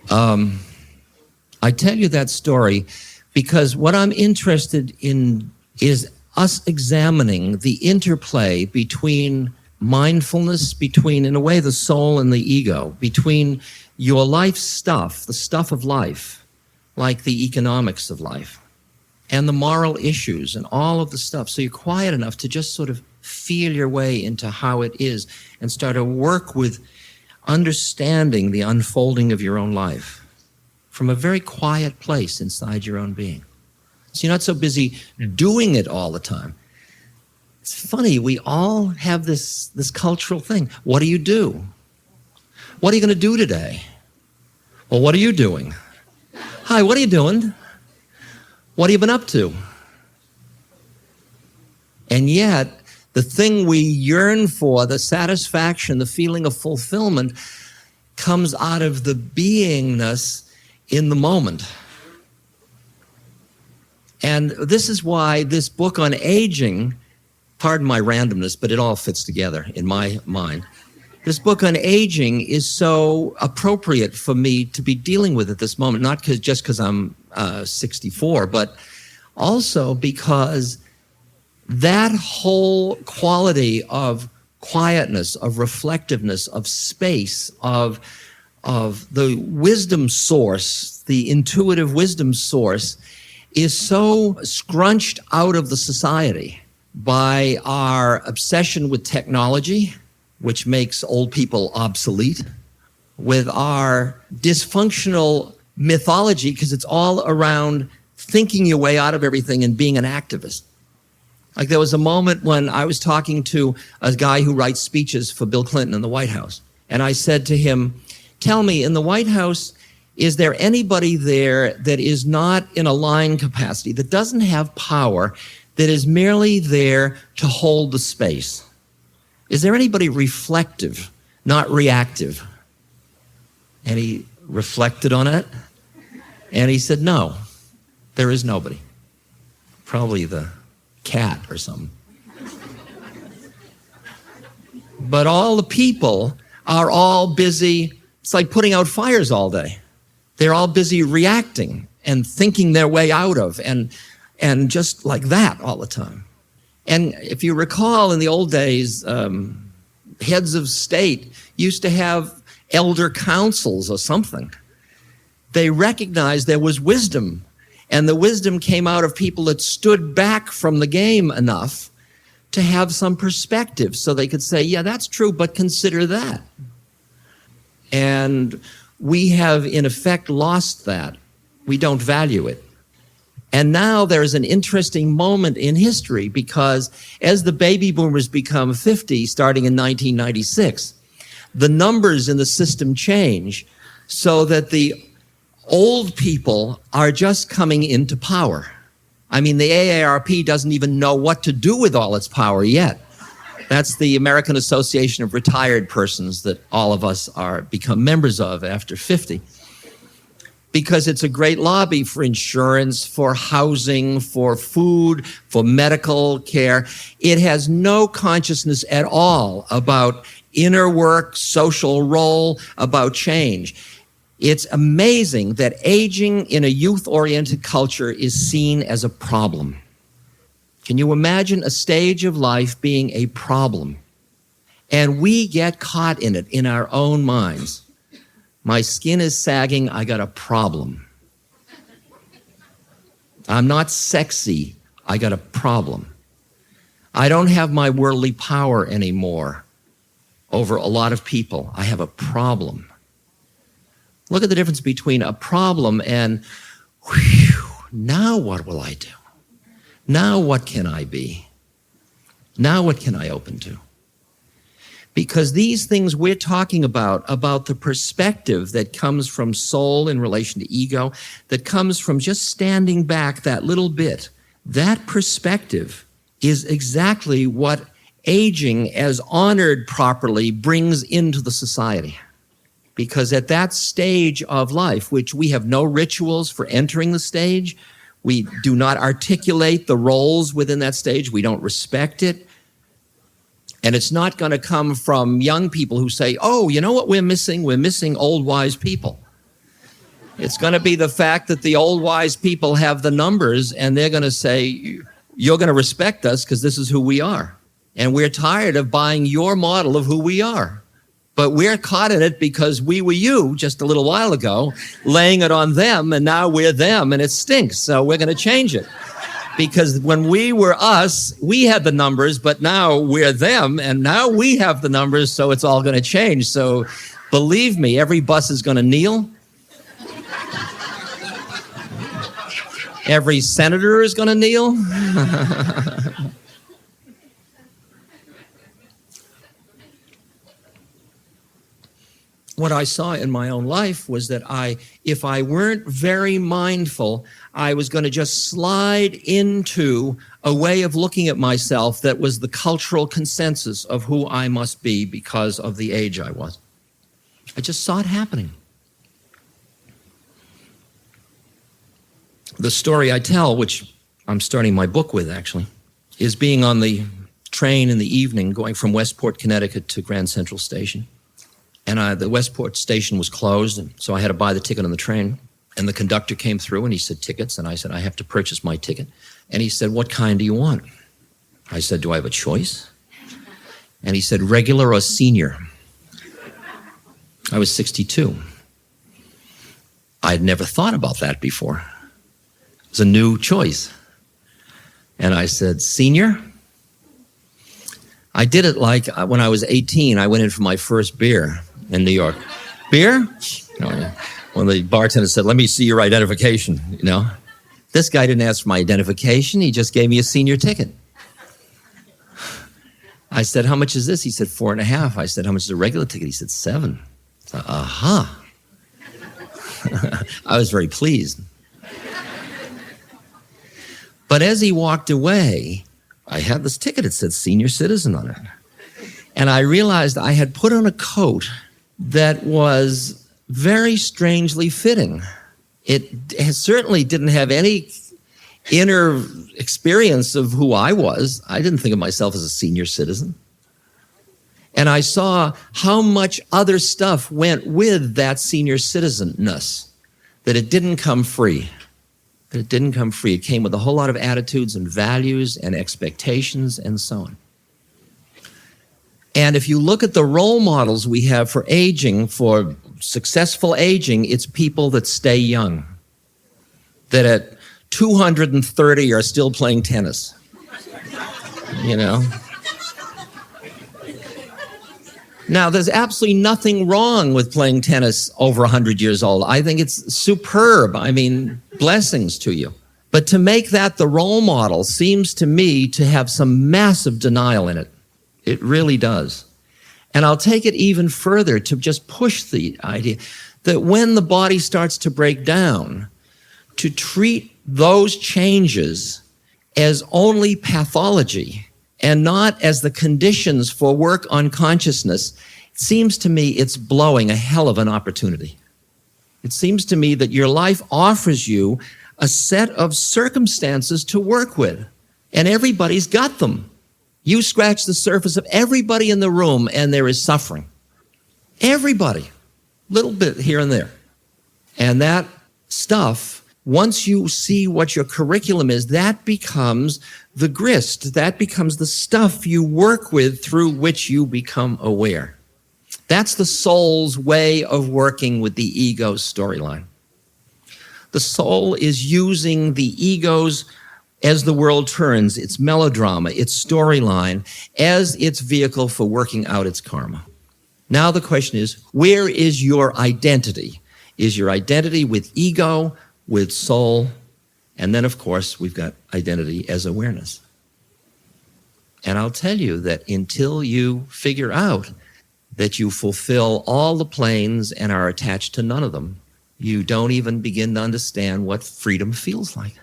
I tell you that story because what I'm interested in is us examining the interplay between mindfulness, between, in a way, the soul and the ego, between your life stuff, the stuff of life, like the economics of life, and the moral issues and all of the stuff. So you're quiet enough to just sort of feel your way into how it is and start to work with understanding the unfolding of your own life from a very quiet place inside your own being. So you're not so busy doing it all the time. It's funny, we all have this cultural thing. What do you do? What are you going to do today? Well, what are you doing? Hi, what are you doing? What have you been up to? And yet, the thing we yearn for, the satisfaction, the feeling of fulfillment, comes out of the beingness in the moment. And this is why this book on aging, pardon my randomness, but it all fits together in my mind. This book on aging is so appropriate for me to be dealing with at this moment, not just because I'm 64, but also because that whole quality of quietness, of reflectiveness, of space, of the wisdom source, the intuitive wisdom source, is so scrunched out of the society by our obsession with technology, which makes old people obsolete, with our dysfunctional mythology, because it's all around thinking your way out of everything and being an activist. Like there was a moment when I was talking to a guy who writes speeches for Bill Clinton in the White House, and I said to him, tell me, in the White House, is there anybody there that is not in a line capacity, that doesn't have power, that is merely there to hold the space? Is there anybody reflective, not reactive? And he reflected on it, and he said, no, there is nobody. Probably the cat or something. But all the people are all busy. It's like putting out fires all day. They're all busy reacting and thinking their way out of, and just like that all the time. And if you recall, in the old days, heads of state used to have elder councils or something. They recognized there was wisdom, and the wisdom came out of people that stood back from the game enough to have some perspective so they could say, yeah, that's true, but consider that. And we have, in effect, lost that. We don't value it. And now there's an interesting moment in history because as the baby boomers become 50, starting in 1996, the numbers in the system change so that the old people are just coming into power. I mean, the AARP doesn't even know what to do with all its power yet. That's the American Association of Retired Persons that all of us are become members of after 50. Because it's a great lobby for insurance, for housing, for food, for medical care. It has no consciousness at all about inner work, social role, about change. It's amazing that aging in a youth-oriented culture is seen as a problem. Can you imagine a stage of life being a problem? And we get caught in it in our own minds. My skin is sagging, I got a problem. I'm not sexy, I got a problem. I don't have my worldly power anymore over a lot of people. I have a problem. Look at the difference between a problem and, whew, now what will I do? Now what can I be? Now what can I open to? Because these things we're talking about the perspective that comes from soul in relation to ego, that comes from just standing back that little bit, that perspective is exactly what aging, as honored properly, brings into the society. Because at that stage of life, which we have no rituals for entering the stage, we do not articulate the roles within that stage, we don't respect it. And it's not going to come from young people who say, oh, you know what we're missing? We're missing old wise people. It's going to be the fact that the old wise people have the numbers and they're going to say, you're going to respect us because this is who we are. And we're tired of buying your model of who we are. But we're caught in it because we were you just a little while ago, laying it on them, and now we're them, and it stinks. So we're going to change it. Because when we were us, we had the numbers, but now we're them, and now we have the numbers, so it's all going to change. So believe me, every bus is going to kneel. Every senator is going to kneel. What I saw in my own life was that if I weren't very mindful, I was going to just slide into a way of looking at myself that was the cultural consensus of who I must be because of the age I was. I just saw it happening. The story I tell, which I'm starting my book with actually, is being on the train in the evening going from Westport, Connecticut to Grand Central Station. And the Westport station was closed, and so I had to buy the ticket on the train. And the conductor came through, and he said, tickets. And I said, I have to purchase my ticket. And he said, what kind do you want? I said, do I have a choice? And he said, regular or senior? I was 62. I'd never thought about that before. It was a new choice. And I said, senior? I did it like when I was 18, I went in for my first beer in New York. Beer? When the bartender said, let me see your identification, This guy didn't ask for my identification. He just gave me a senior ticket. I said, how much is this? He said, $4.50. I said, how much is a regular ticket? He said, $7. Aha. I was very pleased. But as he walked away, I had this ticket. It said senior citizen on it. And I realized I had put on a coat that was very strangely fitting. It certainly didn't have any inner experience of who I was. I didn't think of myself as a senior citizen. And I saw how much other stuff went with that senior citizenness, that it didn't come free. It came with a whole lot of attitudes and values and expectations and so on. And if you look at the role models we have for aging, for successful aging, it's people that stay young, that at 230 are still playing tennis, Now, there's absolutely nothing wrong with playing tennis over 100 years old. I think it's superb. I mean, blessings to you. But to make that the role model seems to me to have some massive denial in it. It really does. And I'll take it even further to just push the idea that when the body starts to break down, to treat those changes as only pathology and not as the conditions for work on consciousness, it seems to me it's blowing a hell of an opportunity. It seems to me that your life offers you a set of circumstances to work with, and everybody's got them. You scratch the surface of everybody in the room, and there is suffering. Everybody, little bit here and there. And that stuff, once you see what your curriculum is, that becomes the grist. That becomes the stuff you work with through which you become aware. That's the soul's way of working with the ego's storyline. The soul is using the ego's, as the world turns, its melodrama, its storyline, as its vehicle for working out its karma. Now the question is, where is your identity? Is your identity with ego, with soul? And then, of course, we've got identity as awareness. And I'll tell you that until you figure out that you fulfill all the planes and are attached to none of them, you don't even begin to understand what freedom feels like.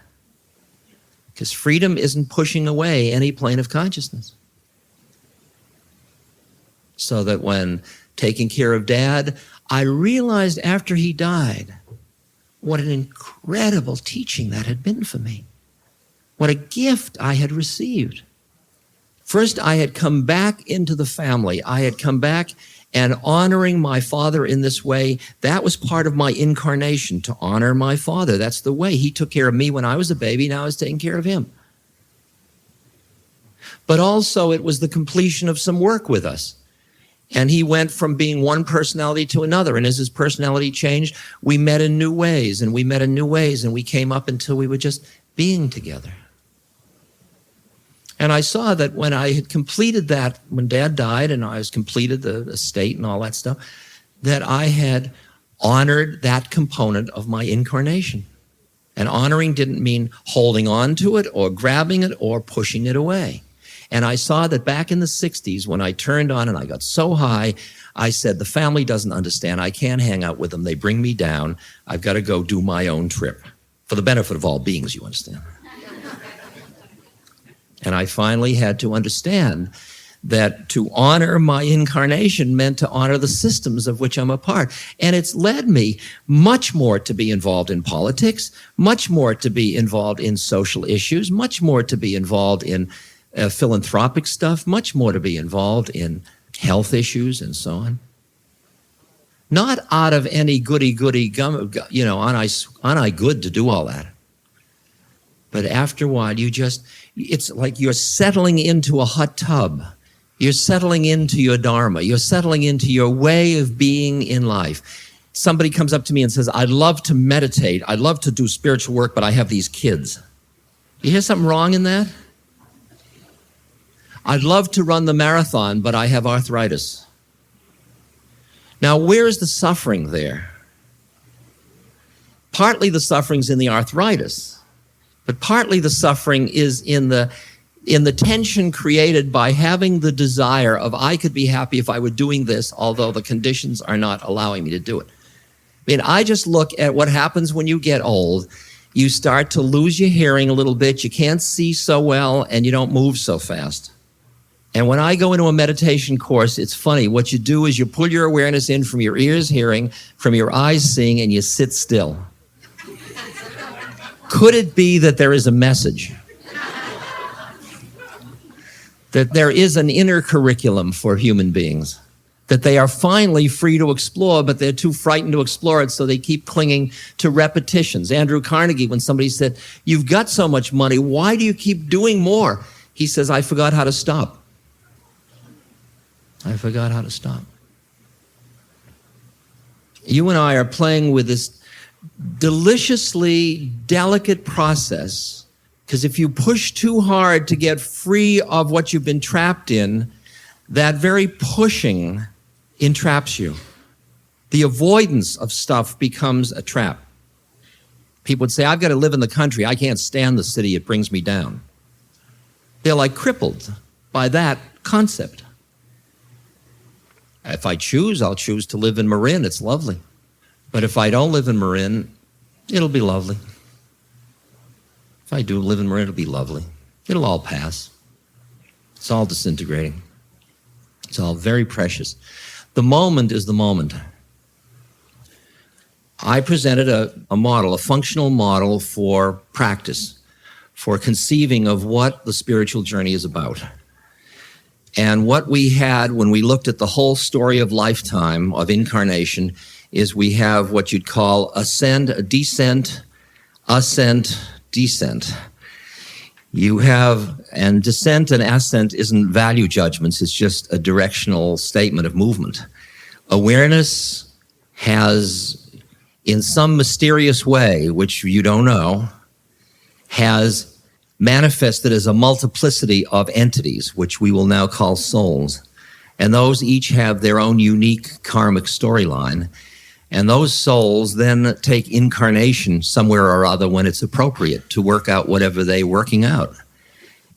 Because freedom isn't pushing away any plane of consciousness. So that when taking care of Dad, I realized after he died what an incredible teaching that had been for me. What a gift I had received. First, I had come back into the family. I had come back, and honoring my father in this way, that was part of my incarnation, to honor my father. That's the way. He took care of me when I was a baby. Now I was taking care of him. But also it was the completion of some work with us. And he went from being one personality to another. And as his personality changed, we met in new ways, and we met in new ways, and we came up until we were just being together. And I saw that when I had completed that, when Dad died and I was completed the estate and all that stuff, that I had honored that component of my incarnation. And honoring didn't mean holding on to it or grabbing it or pushing it away. And I saw that back in the 60s, when I turned on and I got so high, I said, the family doesn't understand. I can't hang out with them. They bring me down. I've got to go do my own trip for the benefit of all beings, you understand. And I finally had to understand that to honor my incarnation meant to honor the systems of which I'm a part. And it's led me much more to be involved in politics, much more to be involved in social issues, much more to be involved in philanthropic stuff, much more to be involved in health issues and so on. Not out of any goody-goody, aren't I good to do all that? But after a while, it's like you're settling into a hot tub. You're settling into your dharma. You're settling into your way of being in life. Somebody comes up to me and says, I'd love to meditate. I'd love to do spiritual work, but I have these kids. You hear something wrong in that? I'd love to run the marathon, but I have arthritis. Now, where is the suffering there? Partly the suffering's in the arthritis, but partly the suffering is in the tension created by having the desire of, I could be happy if I were doing this, although the conditions are not allowing me to do it. I mean, I just look at what happens when you get old. You start to lose your hearing a little bit, you can't see so well, and you don't move so fast. And when I go into a meditation course, it's funny. What you do is you pull your awareness in from your ears hearing, from your eyes seeing, and you sit still. Could it be that there is a message? That there is an inner curriculum for human beings? That they are finally free to explore, but they're too frightened to explore it, so they keep clinging to repetitions. Andrew Carnegie, when somebody said, you've got so much money, why do you keep doing more? He says, I forgot how to stop. I forgot how to stop. You and I are playing with this deliciously delicate process, because if you push too hard to get free of what you've been trapped in, that very pushing entraps you. The avoidance of stuff becomes a trap. People would say, I've got to live in the country. I can't stand the city. It brings me down. They're like crippled by that concept. If I choose, I'll choose to live in Marin. It's lovely. But if I don't live in Marin, it'll be lovely. If I do live in Marin, it'll be lovely. It'll all pass. It's all disintegrating. It's all very precious. The moment is the moment. I presented a model, a functional model for practice, for conceiving of what the spiritual journey is about. And what we had when we looked at the whole story of lifetime, of incarnation, is we have what you'd call ascend, descent, ascent, descent. You have, and descent and ascent isn't value judgments, it's just a directional statement of movement. Awareness has, in some mysterious way, which you don't know, has manifested as a multiplicity of entities, which we will now call souls. And those each have their own unique karmic storyline. And those souls then take incarnation somewhere or other when it's appropriate to work out whatever they're working out.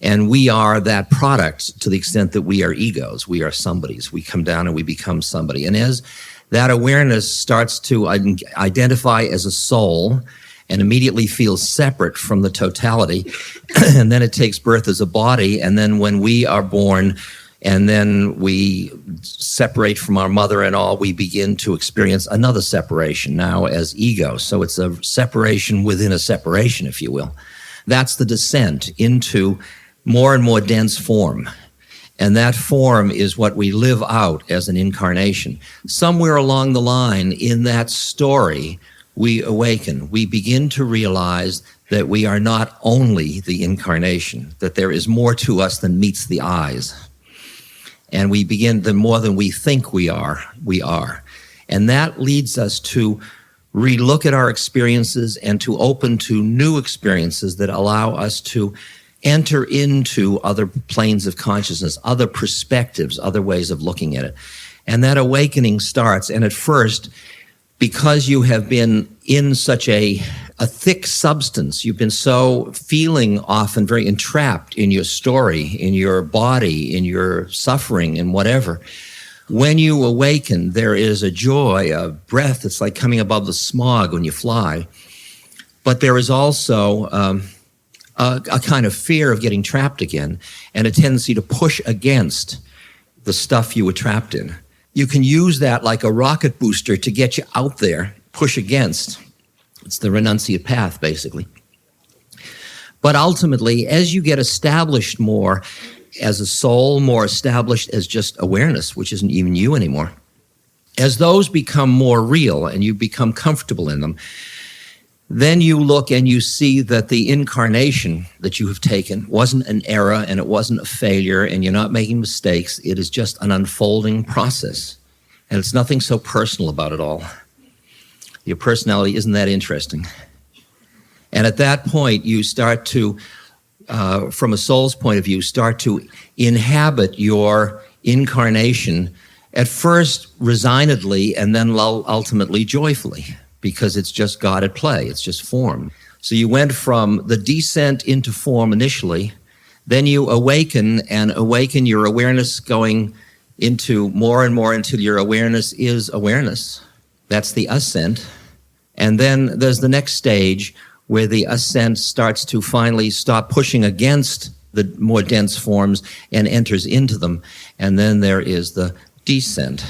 And we are that product to the extent that we are egos. We are somebodies. We come down and we become somebody. And as that awareness starts to identify as a soul and immediately feels separate from the totality, and then it takes birth as a body, and then when we are born, And then we separate from our mother and all, we begin to experience another separation now as ego. So it's a separation within a separation, if you will. That's the descent into more and more dense form. And that form is what we live out as an incarnation. Somewhere along the line in that story, we awaken. We begin to realize that we are not only the incarnation, that there is more to us than meets the eyes. And we begin, the more than we think we are, we are. And that leads us to relook at our experiences and to open to new experiences that allow us to enter into other planes of consciousness, other perspectives, other ways of looking at it. And that awakening starts. And at first, because you have been in such a thick substance, you've been so feeling often very entrapped in your story, in your body, in your suffering, and whatever. When you awaken, there is a joy, a breath. It's like coming above the smog when you fly. But there is also a kind of fear of getting trapped again and a tendency to push against the stuff you were trapped in. You can use that like a rocket booster to get you out there, push against. It's the renunciate path, basically. But ultimately, as you get established more as a soul, more established as just awareness, which isn't even you anymore, as those become more real and you become comfortable in them, then you look and you see that the incarnation that you have taken wasn't an error and it wasn't a failure and you're not making mistakes. It is just an unfolding process. And it's nothing so personal about it all. Your personality isn't that interesting. And at that point, you start to, from a soul's point of view, start to inhabit your incarnation, at first resignedly and then ultimately joyfully, because it's just God at play. It's just form. So you went from the descent into form initially, then you awaken your awareness going into more and more until your awareness is awareness. That's the ascent. And then there's the next stage where the ascent starts to finally stop pushing against the more dense forms and enters into them. And then there is the descent.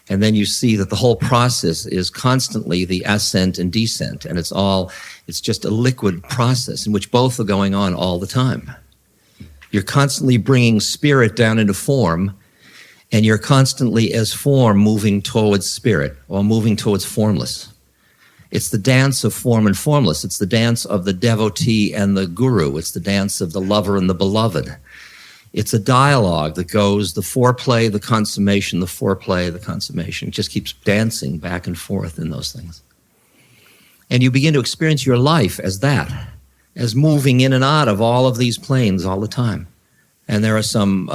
And then you see that the whole process is constantly the ascent and descent. And it's just a liquid process in which both are going on all the time. You're constantly bringing spirit down into form, and you're constantly, as form, moving towards spirit or moving towards formless. It's the dance of form and formless. It's the dance of the devotee and the guru. It's the dance of the lover and the beloved. It's a dialogue that goes the foreplay, the consummation, the foreplay, the consummation. It just keeps dancing back and forth in those things. And you begin to experience your life as that, as moving in and out of all of these planes all the time. And there's some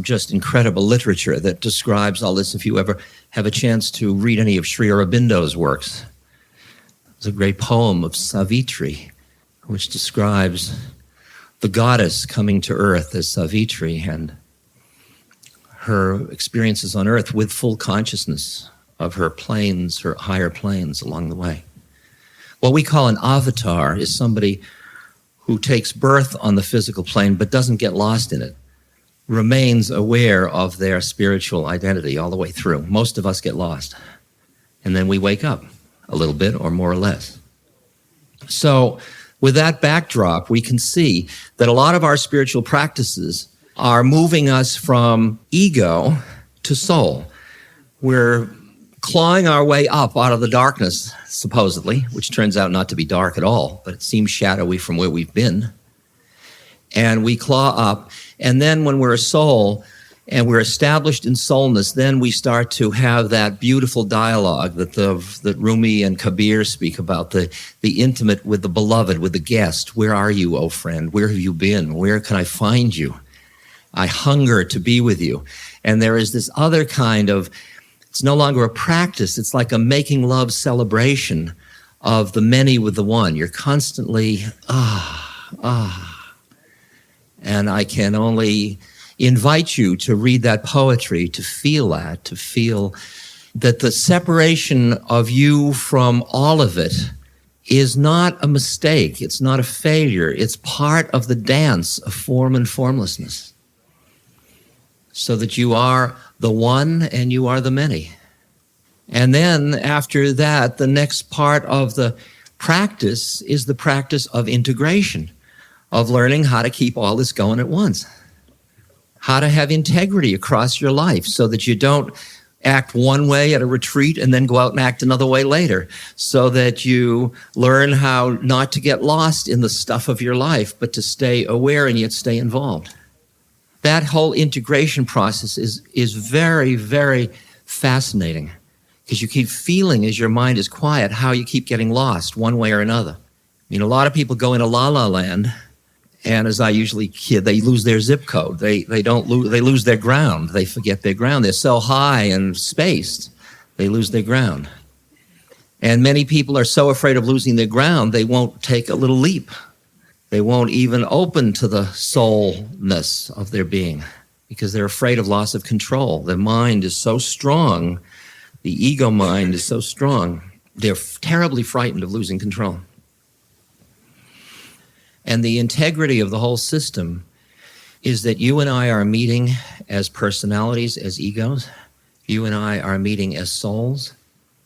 just incredible literature that describes all this if you ever have a chance to read any of Sri Aurobindo's works. There's a great poem of Savitri, which describes the goddess coming to earth as Savitri and her experiences on earth with full consciousness of her planes, her higher planes along the way. What we call an avatar is somebody who takes birth on the physical plane but doesn't get lost in it, remains aware of their spiritual identity all the way through. Most of us get lost, and then we wake up a little bit or more or less. So with that backdrop, we can see that a lot of our spiritual practices are moving us from ego to soul. We're clawing our way up out of the darkness, supposedly, which turns out not to be dark at all, but it seems shadowy from where we've been. And we claw up, and then when we're a soul and we're established in soulness, then we start to have that beautiful dialogue that Rumi and Kabir speak about, the intimate with the beloved, with the guest. Where are you, O friend? Where have you been? Where can I find you? I hunger to be with you. And there is this other kind of, it's no longer a practice, it's like a making love celebration of the many with the one. You're constantly, And I can only invite you to read that poetry, to feel that the separation of you from all of it is not a mistake. It's not a failure. It's part of the dance of form and formlessness. so that you are the one and you are the many. And then after that, the next part of the practice is the practice of integration, of learning how to keep all this going at once, how to have integrity across your life so that you don't act one way at a retreat and then go out and act another way later, so that you learn how not to get lost in the stuff of your life, but to stay aware and yet stay involved. That whole integration process is very, very fascinating, because you keep feeling, as your mind is quiet, how you keep getting lost one way or another. I mean, a lot of people go into la-la land, and as I usually kid, they lose their zip code. They lose their ground. They forget their ground. They're so high and spaced, they lose their ground. And many people are so afraid of losing their ground, they won't take a little leap. They won't even open to the soulness of their being, because they're afraid of loss of control. Their mind is so strong. The ego mind is so strong. They're terribly frightened of losing control. And the integrity of the whole system is that you and I are meeting as personalities, as egos. You and I are meeting as souls,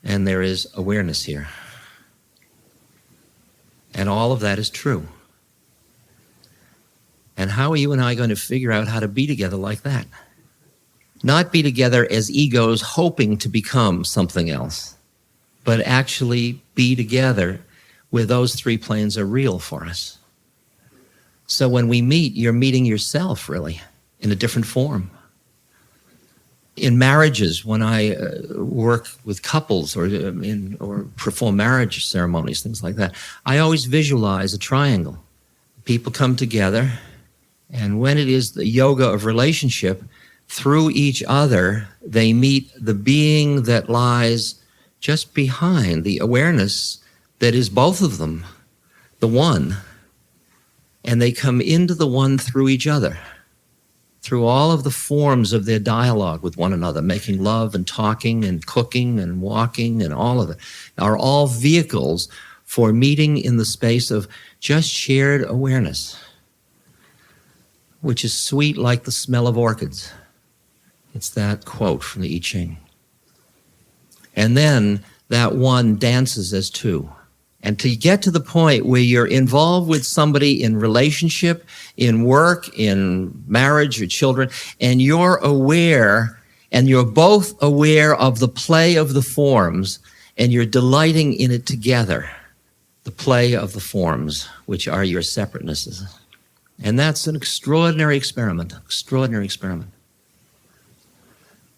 and there is awareness here. And all of that is true. And how are you and I going to figure out how to be together like that? Not be together as egos hoping to become something else, but actually be together where those three planes are real for us. So when we meet, you're meeting yourself, really, in a different form. In marriages, when I work with couples or perform marriage ceremonies, things like that, I always visualize a triangle. People come together, and when it is the yoga of relationship, through each other, they meet the being that lies just behind the awareness that is both of them, the one. And they come into the one through each other, through all of the forms of their dialogue with one another, making love and talking and cooking and walking, and all of it are all vehicles for meeting in the space of just shared awareness, which is sweet like the smell of orchids. It's that quote from the I Ching. And then that one dances as two. And to get to the point where you're involved with somebody in relationship, in work, in marriage or children, and you're aware, and you're both aware of the play of the forms, and you're delighting in it together, the play of the forms, which are your separatenesses. And that's an extraordinary experiment.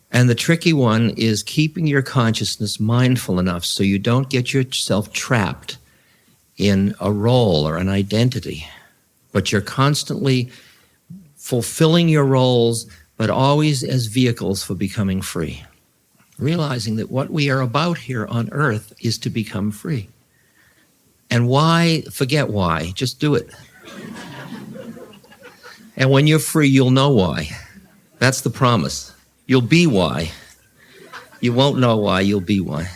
And the tricky one is keeping your consciousness mindful enough so you don't get yourself trapped in a role or an identity, but you're constantly fulfilling your roles, but always as vehicles for becoming free. Realizing that what we are about here on earth is to become free. And why? Forget why. Just do it. And when you're free, you'll know why. That's the promise. You'll be why. You won't know why, you'll be why.